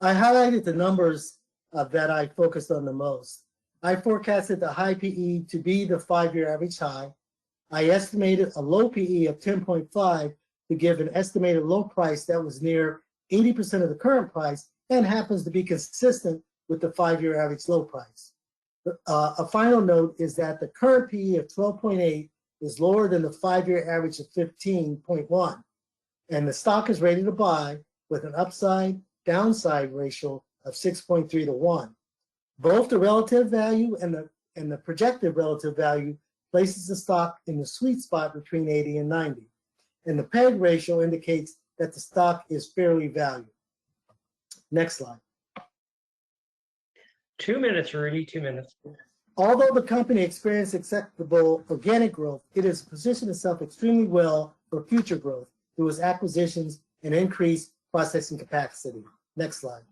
I highlighted the numbers that I focused on the most. I forecasted the high PE to be the 5-year average high. I estimated a low PE of 10.5 to give an estimated low price that was near 80% of the current price and happens to be consistent with the 5-year average low price. A final note is that the current PE of 12.8 is lower than the 5-year average of 15.1, and the stock is rated to buy with an upside downside ratio of 6.3 to 1. Both the relative value and the projected relative value places the stock in the sweet spot between 80 and 90. And the PEG ratio indicates that the stock is fairly valued. Next slide. 2 minutes, Rudy, 2 minutes. Although the company experienced acceptable organic growth, it has positioned itself extremely well for future growth through its acquisitions and increased processing capacity. Next slide.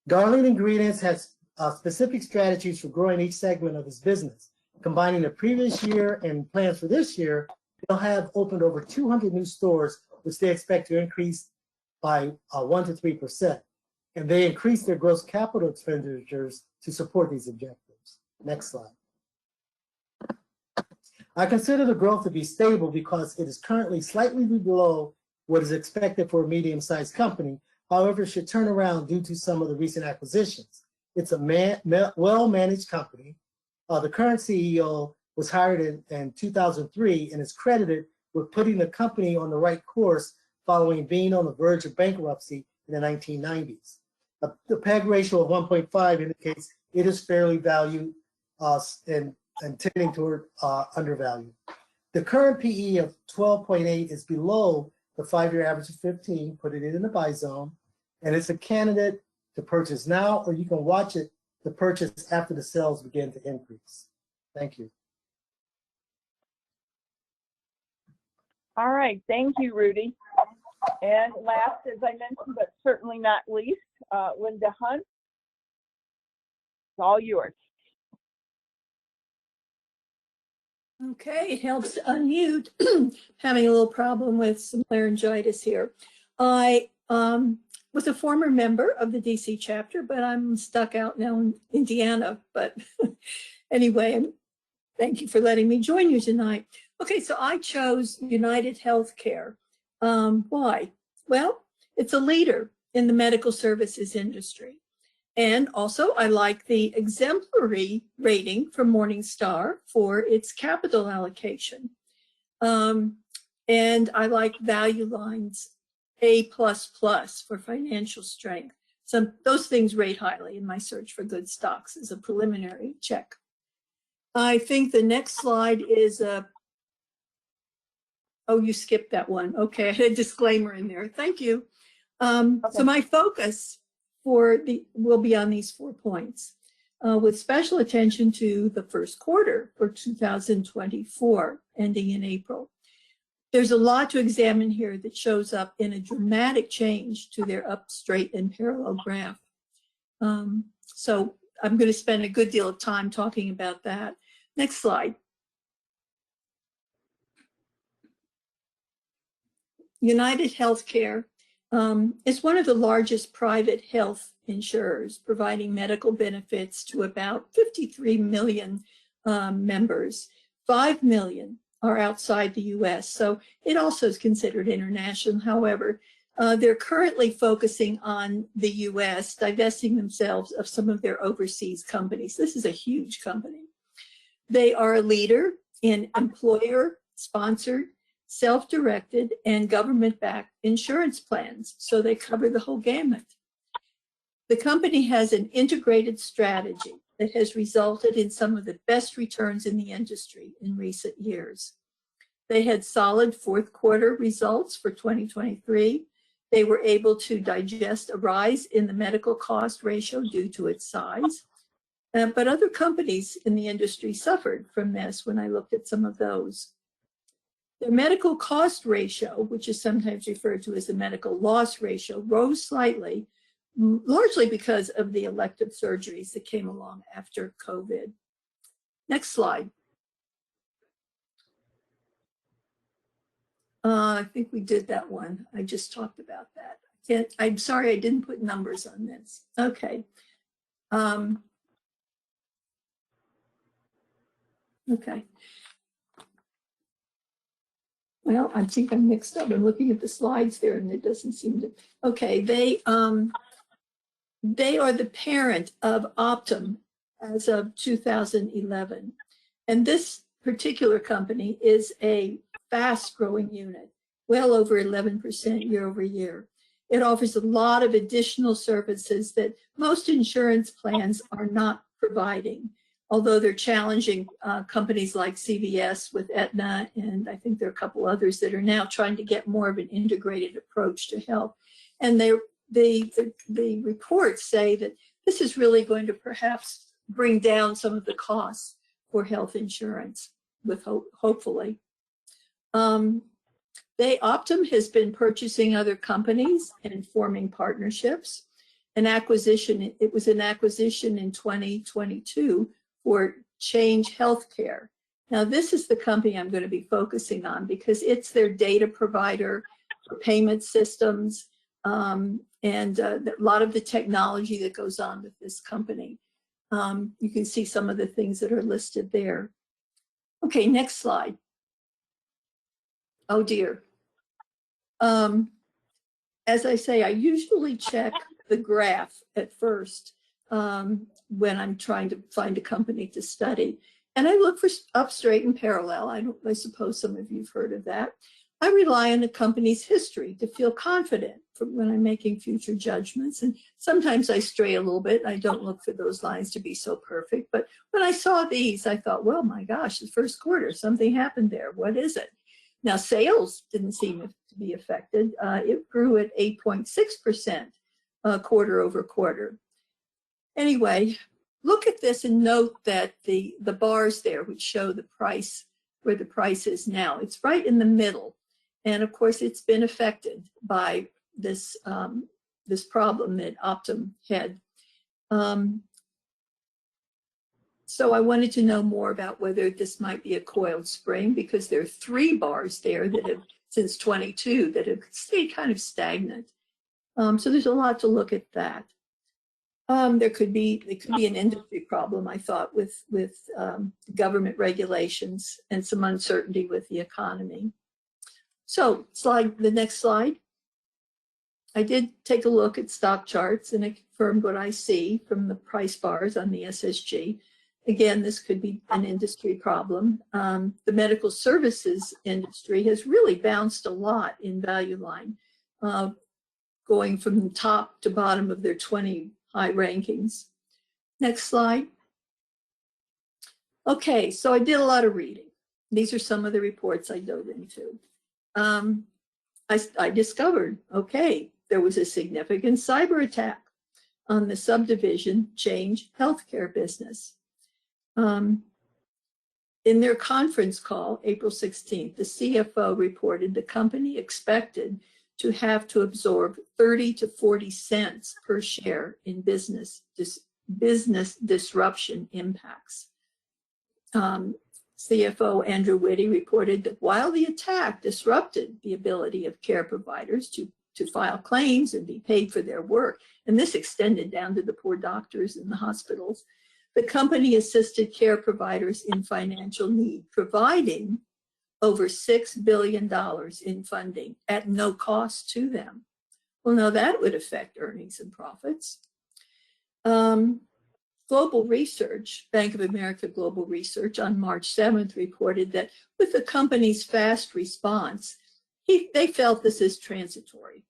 Darling Ingredients has specific strategies for growing each segment of its business. Combining the previous year and plans for this year, they'll have opened over 200 new stores, which they expect to increase by 1 to 3%. And they increase their gross capital expenditures to support these objectives. Next slide. I consider the growth to be stable because it is currently slightly below what is expected for a medium-sized company. However, it should turn around due to some of the recent acquisitions. It's a well-managed company. The current CEO was hired in 2003 and is credited with putting the company on the right course following being on the verge of bankruptcy in the 1990s. The PEG ratio of 1.5 indicates it is fairly valued and tending toward undervalued. The current PE of 12.8 is below the 5-year average of 15, putting it in the buy zone, and it's a candidate to purchase now, or you can watch it to purchase after the sales begin to increase. Thank you. All right, thank you, Rudy. And last, as I mentioned, but certainly not least, Linda Hunt, it's all yours. Okay, it helps to unmute. Having a little problem with some laryngitis here. I was a former member of the DC chapter, but I'm stuck out now in Indiana. But anyway, thank you for letting me join you tonight. Okay, so I chose UnitedHealth. Why? Well, it's a leader in the medical services industry. And also, I like the exemplary rating from Morningstar for its capital allocation. And I like Value Line's A++ for financial strength. So those things rate highly in my search for good stocks as a preliminary check. I think the next slide is oh, you skipped that one. Okay, I had a disclaimer in there. Thank you. Okay. So my focus will be on these 4 points, with special attention to the first quarter for 2024, ending in April. There's a lot to examine here that shows up in a dramatic change to their up, straight, and parallel graph. So I'm going to spend a good deal of time talking about that. Next slide. UnitedHealth is one of the largest private health insurers, providing medical benefits to about 53 million members. 5 million are outside the US, so it also is considered international. However, they're currently focusing on the US, divesting themselves of some of their overseas companies. This is a huge company. They are a leader in employer-sponsored, self-directed, and government-backed insurance plans, so they cover the whole gamut. The company has an integrated strategy that has resulted in some of the best returns in the industry in recent years. They had solid fourth quarter results for 2023. They were able to digest a rise in the medical cost ratio due to its size. But other companies in the industry suffered from this when I looked at some of those. Their medical cost ratio, which is sometimes referred to as the medical loss ratio, rose slightly, largely because of the elective surgeries that came along after COVID. Next slide. I think we did that one. I just talked about that. I'm sorry I didn't put numbers on this. Okay. Okay. Well, I think I'm mixed up. I'm looking at the slides there and it doesn't seem to. Okay, they are the parent of Optum as of 2011. And this particular company is a fast growing unit, well over 11% year over year. It offers a lot of additional services that most insurance plans are not providing, although they're challenging companies like CVS with Aetna, and I think there are a couple others that are now trying to get more of an integrated approach to health. And the reports say that this is really going to perhaps bring down some of the costs for health insurance, with hopefully. Optum has been purchasing other companies and forming partnerships. It was an acquisition in 2022 for Change Healthcare. Now, this is the company I'm going to be focusing on because it's their data provider for payment systems and a lot of the technology that goes on with this company. You can see some of the things that are listed there. Okay, next slide. Oh dear. As I say, I usually check the graph at first when I'm trying to find a company to study. And I look for up, straight, and parallel. I suppose some of you have heard of that. I rely on the company's history to feel confident when I'm making future judgments. And sometimes I stray a little bit. I don't look for those lines to be so perfect. But when I saw these, I thought, well, my gosh, the first quarter, something happened there. What is it? Now, sales didn't seem to be affected. It grew at 8.6% quarter over quarter. Anyway, look at this and note that the bars there, which show the price, where the price is now, it's right in the middle. And of course, it's been affected by this, this problem that Optum had. So I wanted to know more about whether this might be a coiled spring, because there are 3 bars there that have, since 22, that have stayed kind of stagnant. So there's a lot to look at that. It could be an industry problem, I thought, with government regulations and some uncertainty with the economy. So the next slide. I did take a look at stock charts and it confirmed what I see from the price bars on the SSG. Again, this could be an industry problem. The medical services industry has really bounced a lot in value line, going from top to bottom of their 20 high rankings. Next slide. Okay, so I did a lot of reading. These are some of the reports I dove into. I discovered, okay, there was a significant cyber attack on the subdivision Change Healthcare business. In their conference call, April 16th, the CFO reported the company expected to have to absorb 30 to 40 cents per share in business disruption impacts. CFO Andrew Whitty reported that while the attack disrupted the ability of care providers to file claims and be paid for their work, and this extended down to the poor doctors in the hospitals, the company assisted care providers in financial need, providing over $6 billion in funding at no cost to them. Well, now that would affect earnings and profits. Global Research, Bank of America Global Research on March 7th reported that with the company's fast response, they felt this is transitory.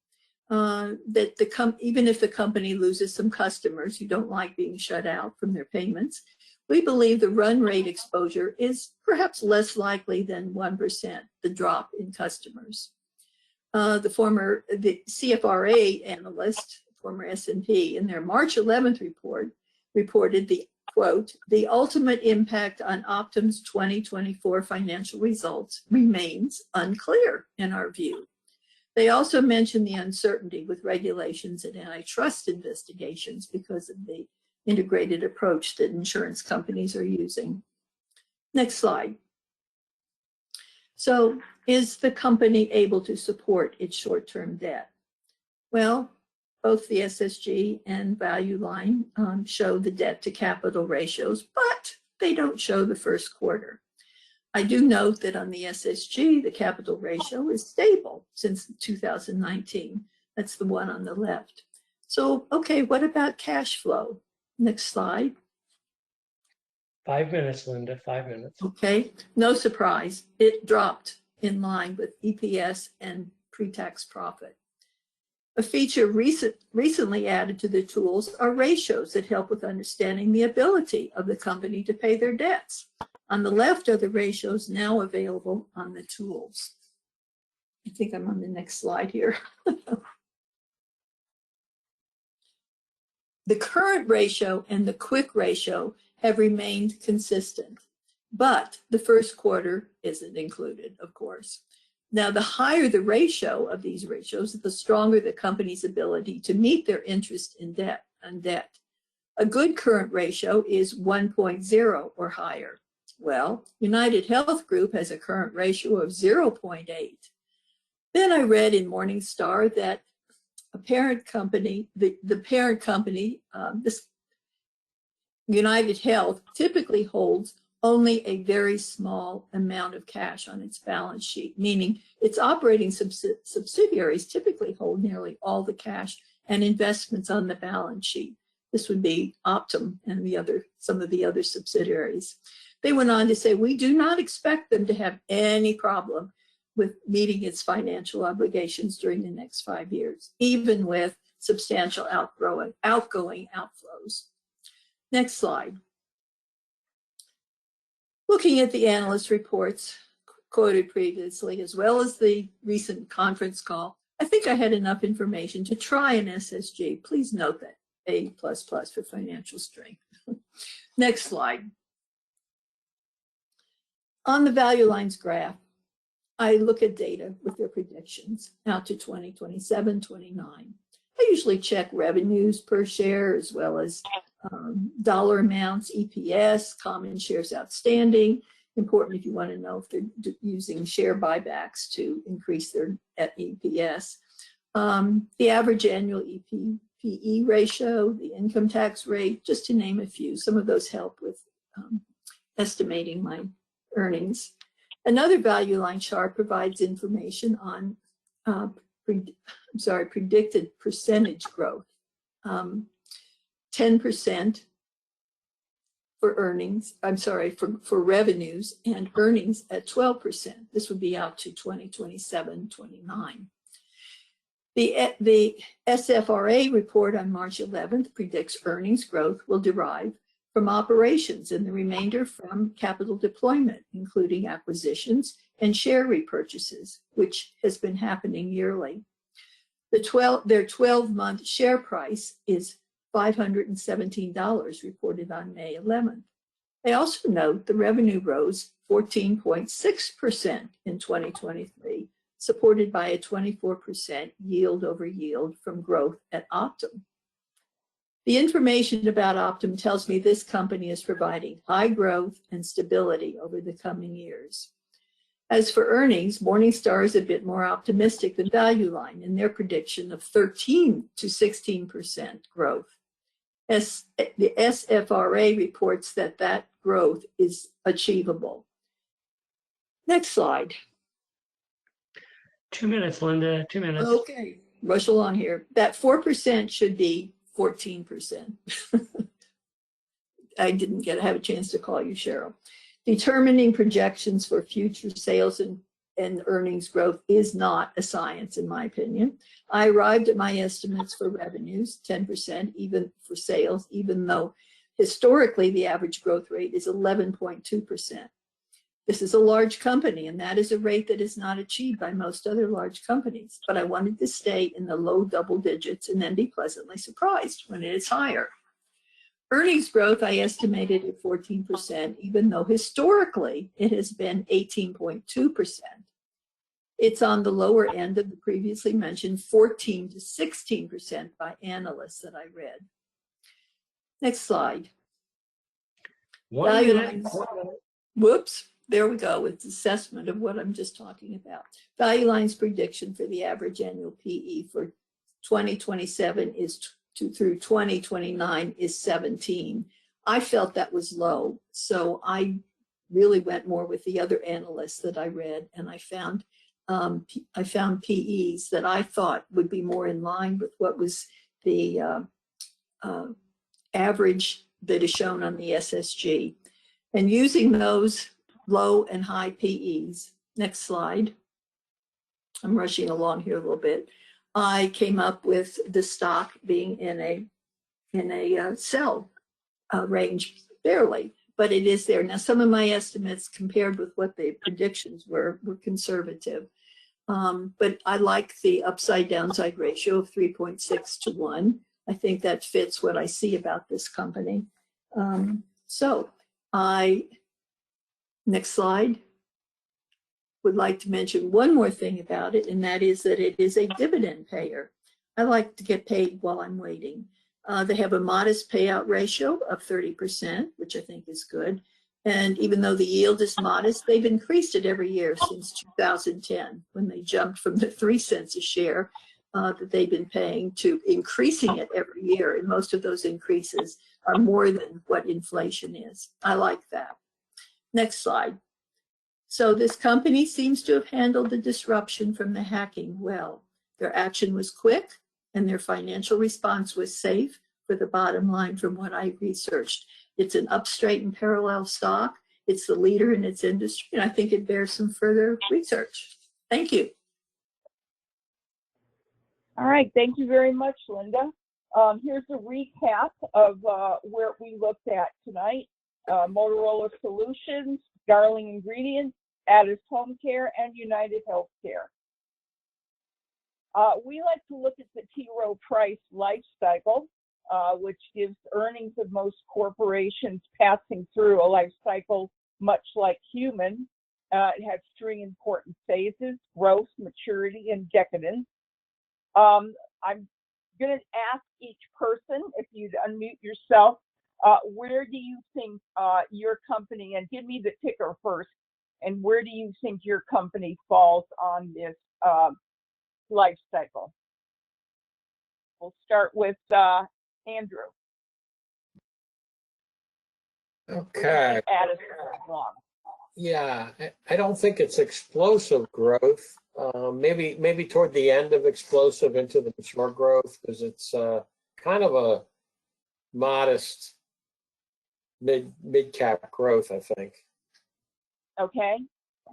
That even if the company loses some customers who don't like being shut out from their payments, we believe the run rate exposure is perhaps less likely than 1%, the drop in customers. The CFRA analyst, former S&P, in their March 11th report, reported the, quote, the ultimate impact on Optum's 2024 financial results remains unclear in our view. They also mentioned the uncertainty with regulations and antitrust investigations because of the integrated approach that insurance companies are using. Next slide. So is the company able to support its short-term debt? Well, both the SSG and Value Line show the debt to capital ratios, but they don't show the first quarter. I do note that on the SSG, the capital ratio is stable since 2019. That's the one on the left. So, okay, what about cash flow? Next slide. 5 minutes, Linda, 5 minutes. Okay, no surprise. It dropped in line with EPS and pre-tax profit. A feature recently added to the tools are ratios that help with understanding the ability of the company to pay their debts. On the left are the ratios now available on the tools. I think I'm on the next slide here. The current ratio and the quick ratio have remained consistent, but the first quarter isn't included, of course. Now, the higher the ratio of these ratios, the stronger the company's ability to meet their interest in debt. A good current ratio is 1.0 or higher. Well, UnitedHealth Group has a current ratio of 0.8. Then I read in Morningstar that a parent company, the parent company, this UnitedHealth typically holds only a very small amount of cash on its balance sheet, meaning its operating subsidiaries typically hold nearly all the cash and investments on the balance sheet. This would be Optum and some of the other subsidiaries. They went on to say, we do not expect them to have any problem with meeting its financial obligations during the next 5 years, even with substantial outgoing outflows. Next slide. Looking at the analyst reports quoted previously, as well as the recent conference call, I think I had enough information to try an SSG. Please note that A++ for financial strength. Next slide. On the Value Lines graph, I look at data with their predictions out to 2027, 29. I usually check revenues per share as well as dollar amounts, EPS, common shares outstanding. Important if you want to know if they're using share buybacks to increase their EPS. The average annual PE ratio, the income tax rate, just to name a few. Some of those help with estimating my earnings. Another Value Line chart provides information on predicted percentage growth. 10% for earnings, for revenues, and earnings at 12%. This would be out to 2027, 29. The SFRA report on March 11th predicts earnings growth will derive from operations and the remainder from capital deployment, including acquisitions and share repurchases, which has been happening yearly. Their 12-month share price is $517 reported on May 11th. They also note the revenue rose 14.6% in 2023, supported by a 24% yield over yield from growth at Optum. The information about Optum tells me this company is providing high growth and stability over the coming years. As for earnings, Morningstar is a bit more optimistic than Value Line in their prediction of 13 to 16% growth. The SFRA reports that growth is achievable. Next slide. 2 minutes, Linda, 2 minutes. Okay, rush along here. That 4% should be 14%. I didn't have a chance to call you, Cheryl. Determining projections for future sales and earnings growth is not a science, in my opinion. I arrived at my estimates for revenues, 10%, even for sales, even though historically the average growth rate is 11.2%. This is a large company, and that is a rate that is not achieved by most other large companies. But I wanted to stay in the low double digits and then be pleasantly surprised when it is higher. Earnings growth, I estimated at 14%, even though historically it has been 18.2%. It's on the lower end of the previously mentioned 14 to 16% by analysts that I read. Next slide. 1 minute. Whoops. there we go with assessment of what I'm just talking about. Value Line's prediction for the average annual PE for 2027 is through 2029 is 17. I felt that was low, so I really went more with the other analysts that I read, and I found PEs that I thought would be more in line with what was the average that is shown on the SSG. And using those low and high PEs, next slide. I'm rushing along here a little bit. I came up with the stock being in a sell range barely, but it is there. Now, some of my estimates compared with what the predictions were conservative. But I like the upside downside ratio of 3.6 to 1. I think that fits what I see about this company. Next slide, would like to mention one more thing about it, and that is that it is a dividend payer. I like to get paid while I'm waiting. They have a modest payout ratio of 30%, which I think is good. And even though the yield is modest, they've increased it every year since 2010, when they jumped from the 3 cents a share that they've been paying to increasing it every year. And most of those increases are more than what inflation is. I like that. Next slide. So this company seems to have handled the disruption from the hacking well. Their action was quick and their financial response was safe for the bottom line from what I researched. It's an up, straight, and parallel stock. It's the leader in its industry, and I think it bears some further research. Thank you. All right, thank you very much, Linda. Here's a recap of where we looked at tonight. Motorola Solutions, Darling Ingredients, Addus Homecare, and UnitedHealth Group. We like to look at the T. Rowe Price life cycle, which gives earnings of most corporations passing through a life cycle much like human. It has 3 important phases: growth, maturity, and decadence. I'm going to ask each person, if you'd unmute yourself, where do you think your company, and give me the ticker first, and where do you think your company falls on this life cycle? We'll start with Andrew. Okay. Yeah, I don't think it's explosive growth. Maybe toward the end of explosive into the mature growth, because it's kind of a modest mid cap growth, I think. Okay.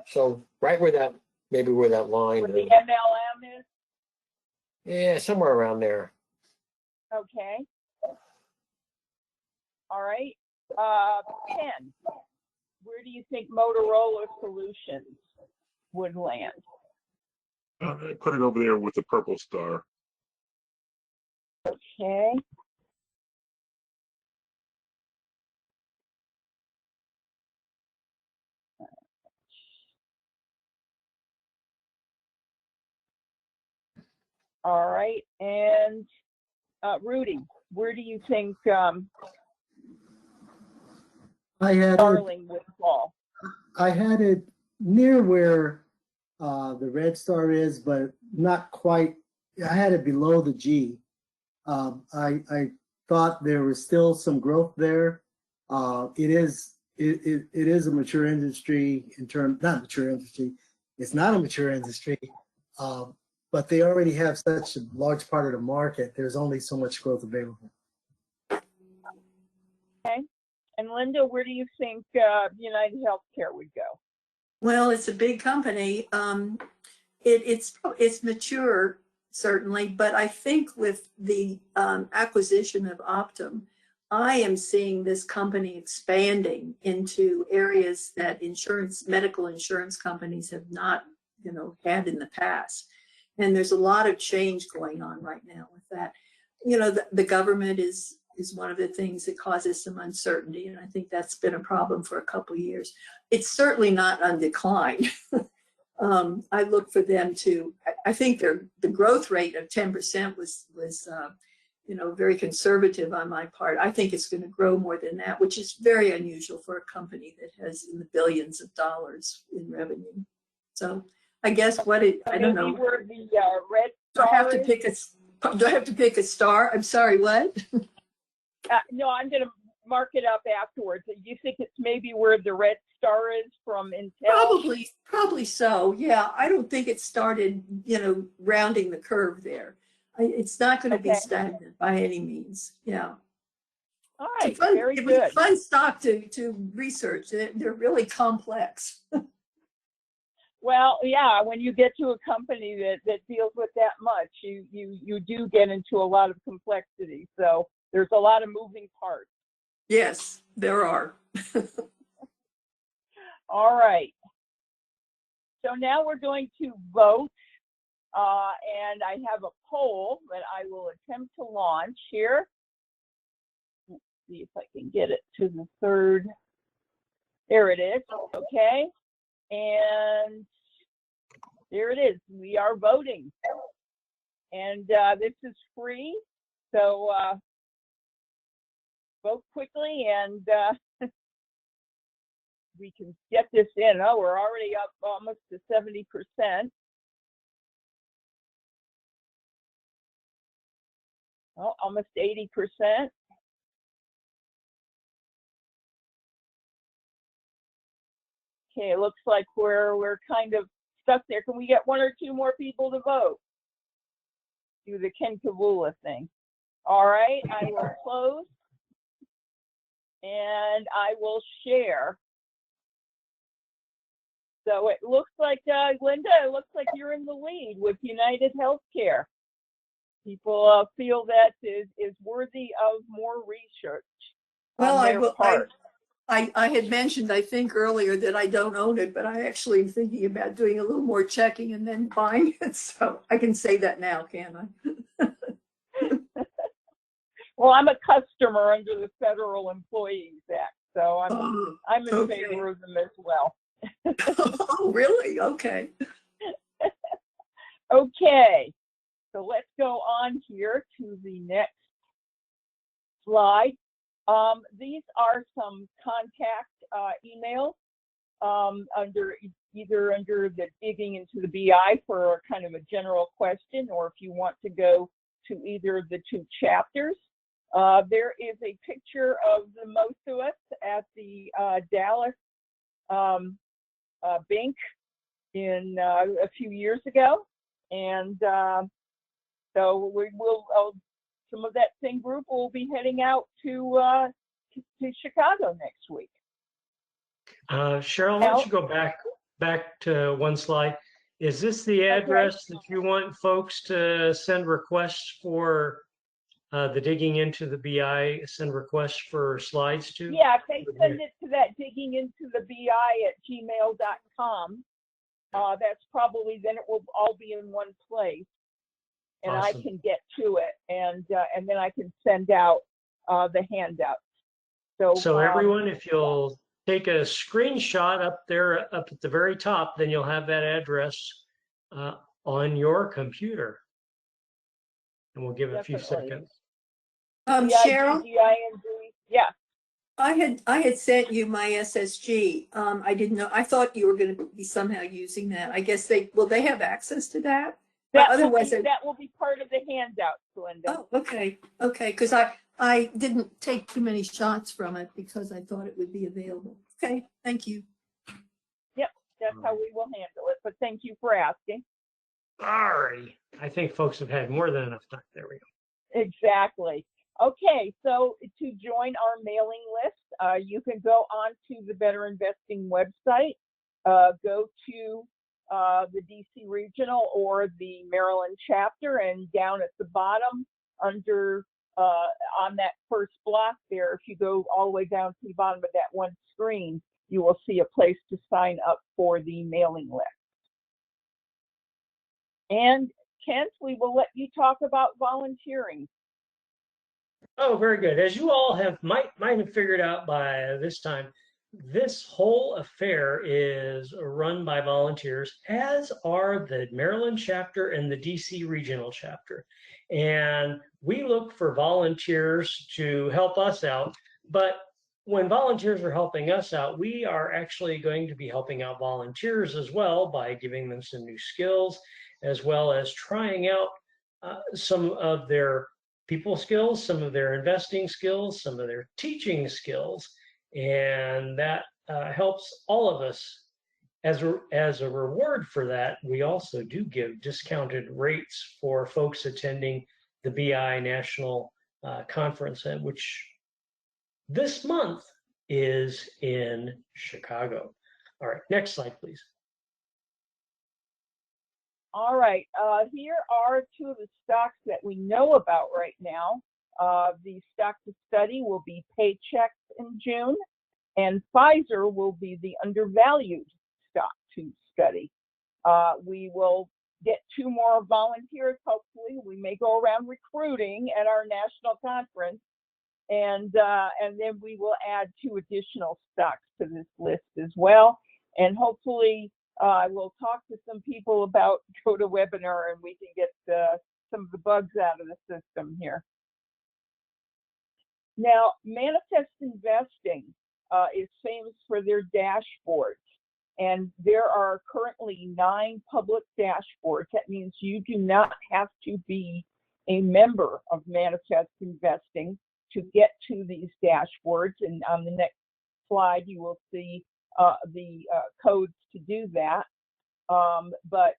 So right where that, maybe where that line Where is. the MLM is? Yeah, somewhere around there. Okay. All right. Ken, where do you think Motorola Solutions would land? I put it over there with the purple star. Okay. All right. And Rudy, where do you think Darling would fall? I had it near where the red star is, but not quite. I had it below the G. I thought there was still some growth there. It is a mature industry not mature industry. It's not a mature industry, but they already have such a large part of the market. There's only so much growth available. Okay. And Linda, where do you think UnitedHealth would go? Well, it's a big company. It's mature, certainly, but I think with the acquisition of Optum, I am seeing this company expanding into areas that medical insurance companies have not, had in the past. And there's a lot of change going on right now with that. The government is one of the things that causes some uncertainty, and I think that's been a problem for a couple of years. It's certainly not on decline. I look for them to. I think the growth rate of 10% very conservative on my part. I think it's going to grow more than that, which is very unusual for a company that has in the billions of dollars in revenue. So I guess I don't know. Maybe we're the red Do I have to stars. pick a star? I'm sorry, what? No, I'm going to mark it up afterwards. Do you think it's maybe where the red star is from Intel? Probably so. Yeah, I don't think it started, rounding the curve there. It's not going to be Okay. stagnant by any means. Yeah. All right, It was good. a fun stock to research. They're really complex. Well, yeah, when you get to a company that deals with that much, you do get into a lot of complexity. So there's a lot of moving parts. Yes, there are. All right. So now we're going to vote, and I have a poll that I will attempt to launch here. Let's see if I can get it to the third. There it is. Okay. And there it is. We are voting. And this is free. So vote quickly and we can get this in. Oh, we're already up almost to 70%. Oh, almost 80%. Okay, it looks like we're kind of stuck there. Can we get one or two more people to vote? Do the Ken Kavula thing. All right, I will close and I will share. So it looks like, Linda, it looks like you're in the lead with UnitedHealth. People feel that is worthy of more research. Well, part. I had mentioned, I think earlier, that I don't own it, but I actually am thinking about doing a little more checking and then buying it. So I can say that now, can I? Well, I'm a customer under the Federal Employees Act, so I'm in okay. favor of them as well. Oh, really? Okay. Okay, so let's go on here to the next slide. These are some contact emails either under the digging into the BI for kind of a general question, or if you want to go to either of the two chapters. There is a picture of the most of us at the Dallas Bank in a few years ago, and so we will. Some of that same group will be heading out to Chicago next week. Cheryl, why don't you go back to one slide? Is this the address that you want folks to send requests for the digging into the BI, send requests for slides to? Yeah, if they send it to that digging into the BI@gmail.com, that's probably, then it will all be in one place. And awesome. I can get to it, and then I can send out the handouts. So everyone, if you'll take a screenshot up there, up at the very top, then you'll have that address on your computer. And we'll give it a few seconds. Cheryl? Yeah. I had sent you my SSG. I didn't know. I thought you were going to be somehow using that. I guess they have access to that. Otherwise, that will be part of the handouts, Linda. Oh, okay. Because I didn't take too many shots from it because I thought it would be available. Okay, thank you. Yep, that's how we will handle it. But thank you for asking. Sorry, I think folks have had more than enough time. There we go. Exactly. Okay, so to join our mailing list, you can go on to the Better Investing website, go to the DC Regional or the Maryland chapter, and down at the bottom under on that first block there, if you go all the way down to the bottom of that one screen, you will see a place to sign up for the mailing list. And Kent, we will let you talk about volunteering. Oh, very good. As you all might have figured out by this time, this whole affair is run by volunteers, as are the Maryland chapter and the DC regional chapter. And we look for volunteers to help us out. But when volunteers are helping us out, we are actually going to be helping out volunteers as well by giving them some new skills, as well as trying out some of their people skills, some of their investing skills, some of their teaching skills. And that helps all of us. As a reward for that, we also do give discounted rates for folks attending the BI National Conference, which this month is in Chicago. All right, next slide, please. All right, here are two of the stocks that we know about right now. The stock to study will be Paychex in June, and Pfizer will be the undervalued stock to study. We will get 2 more volunteers, hopefully. We may go around recruiting at our national conference, and then we will add 2 additional stocks to this list as well. And hopefully, I will talk to some people about GoToWebinar, and we can get some of the bugs out of the system here. Now, Manifest Investing is famous for their dashboards, and there are currently 9 public dashboards. That means you do not have to be a member of Manifest Investing to get to these dashboards. And on the next slide, you will see the codes to do that. But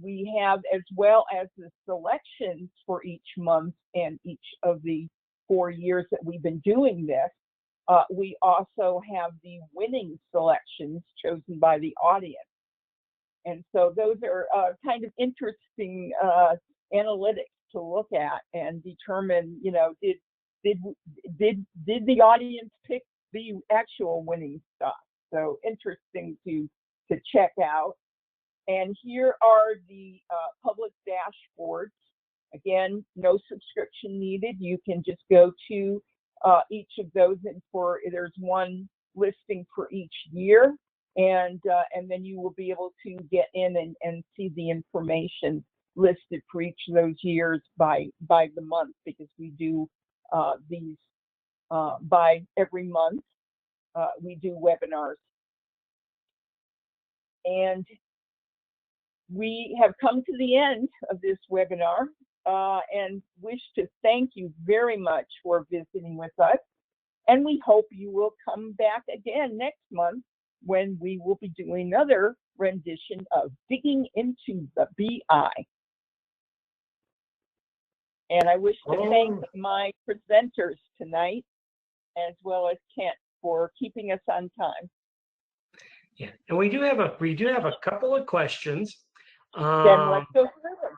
we have, as well as the selections for each month and each of the 4 years that we've been doing this, we also have the winning selections chosen by the audience. And so those are kind of interesting analytics to look at and determine, you know, did the audience pick the actual winning stock? So interesting to check out. And here are the public dashboards. Again, no subscription needed. You can just go to each of those, and there's one listing for each year, and then you will be able to get in and see the information listed for each of those years by the month, because we do these by every month. We do webinars, and we have come to the end of this webinar and wish to thank you very much for visiting with us. And we hope you will come back again next month when we will be doing another rendition of Digging into the BI. And I wish to thank my presenters tonight, as well as Kent, for keeping us on time. Yeah, and we do have a couple of questions. Then let's go through them.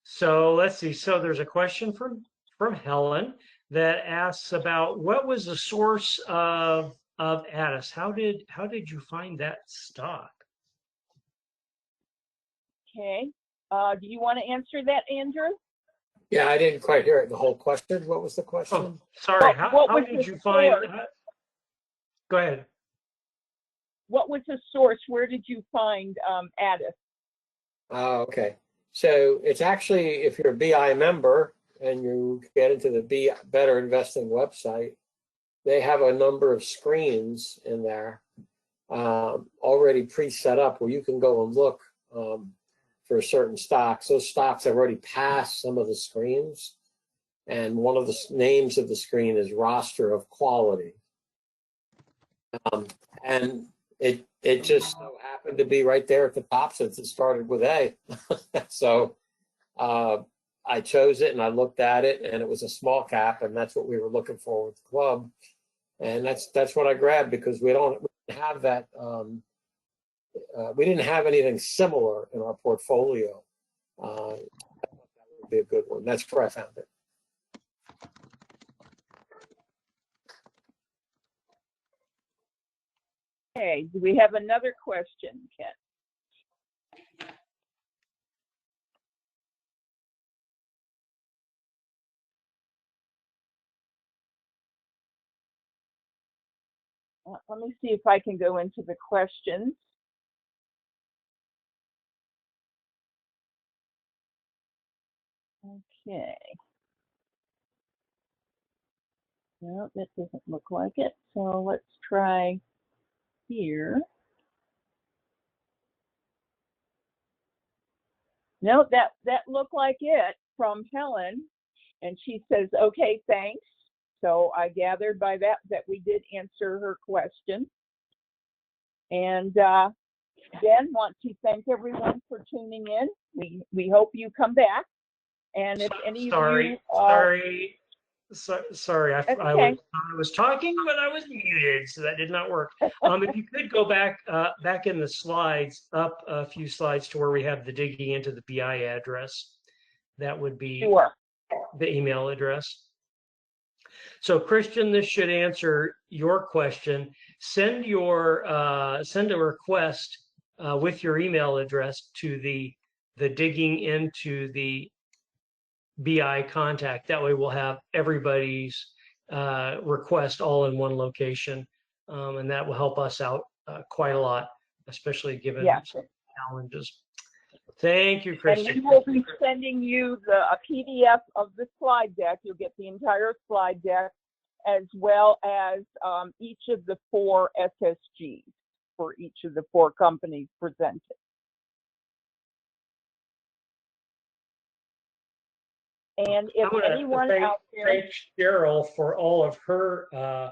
So let's see. So there's a question from Helen that asks about what was the source of Addus? How did you find that stock? Okay. Do you want to answer that, Andrew? Yeah, I didn't quite hear it. The whole question. What was the question? Oh, sorry. How did you find? Go ahead. What was the source? Where did you find Addus? Oh, okay. So it's actually, if you're a BI member and you get into the Better Investing website, they have a number of screens in there already pre-set up where you can go and look for certain stocks. Those stocks have already passed some of the screens, and one of the names of the screen is Roster of Quality. And it just so happened to be right there at the top since it started with A. So I chose it and I looked at it, and it was a small cap, and that's what we were looking for with the club. And that's what I grabbed, because we didn't have that. We didn't have anything similar in our portfolio. That would be a good one. That's where I found it. Okay, do we have another question, Ken? Let me see if I can go into the questions. Okay. No, that doesn't look like it. So let's try here. No, that looked like it from Helen. And she says, okay, thanks. So I gathered by that we did answer her question. And again, want to thank everyone for tuning in. We hope you come back. And if any of you sorry, I was talking, but I was muted, so that did not work. If you could go back in the slides, up a few slides to where we have the digging into the BI address, that would be sure. The email address. So Christian, this should answer your question. Send a request with your email address to the digging into the BI contact. That way we'll have everybody's request all in one location. And that will help us out quite a lot, especially given challenges. Thank you, Christian. And we will be sending you a PDF of the slide deck. You'll get the entire slide deck, as well as each of the 4 SSGs for each of the 4 companies presented. And if anyone out there, thank Cheryl for all of her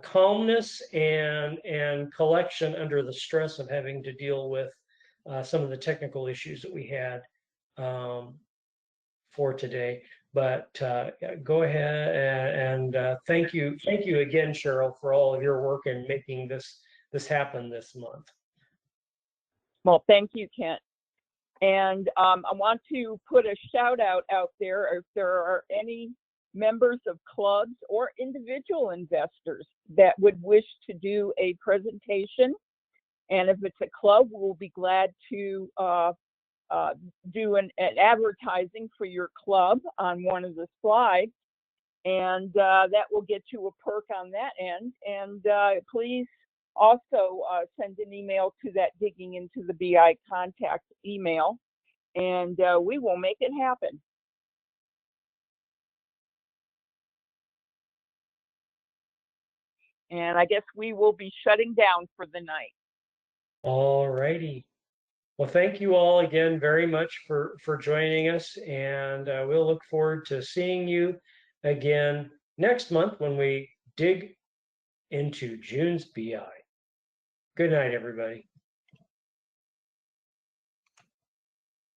calmness and collection under the stress of having to deal with some of the technical issues that we had for today. But go ahead and thank you again, Cheryl, for all of your work in making this happen this month. Well, thank you, Kent. And I want to put a shout out there if there are any members of clubs or individual investors that would wish to do a presentation. And if it's a club, we'll be glad to do an advertising for your club on one of the slides. And that will get you a perk on that end. And please also send an email to that digging into the BI contact email, and we will make it happen. And I guess we will be shutting down for the night. All righty. Well, thank you all again very much for joining us, and we'll look forward to seeing you again next month when we dig into June's BI. Good night, everybody.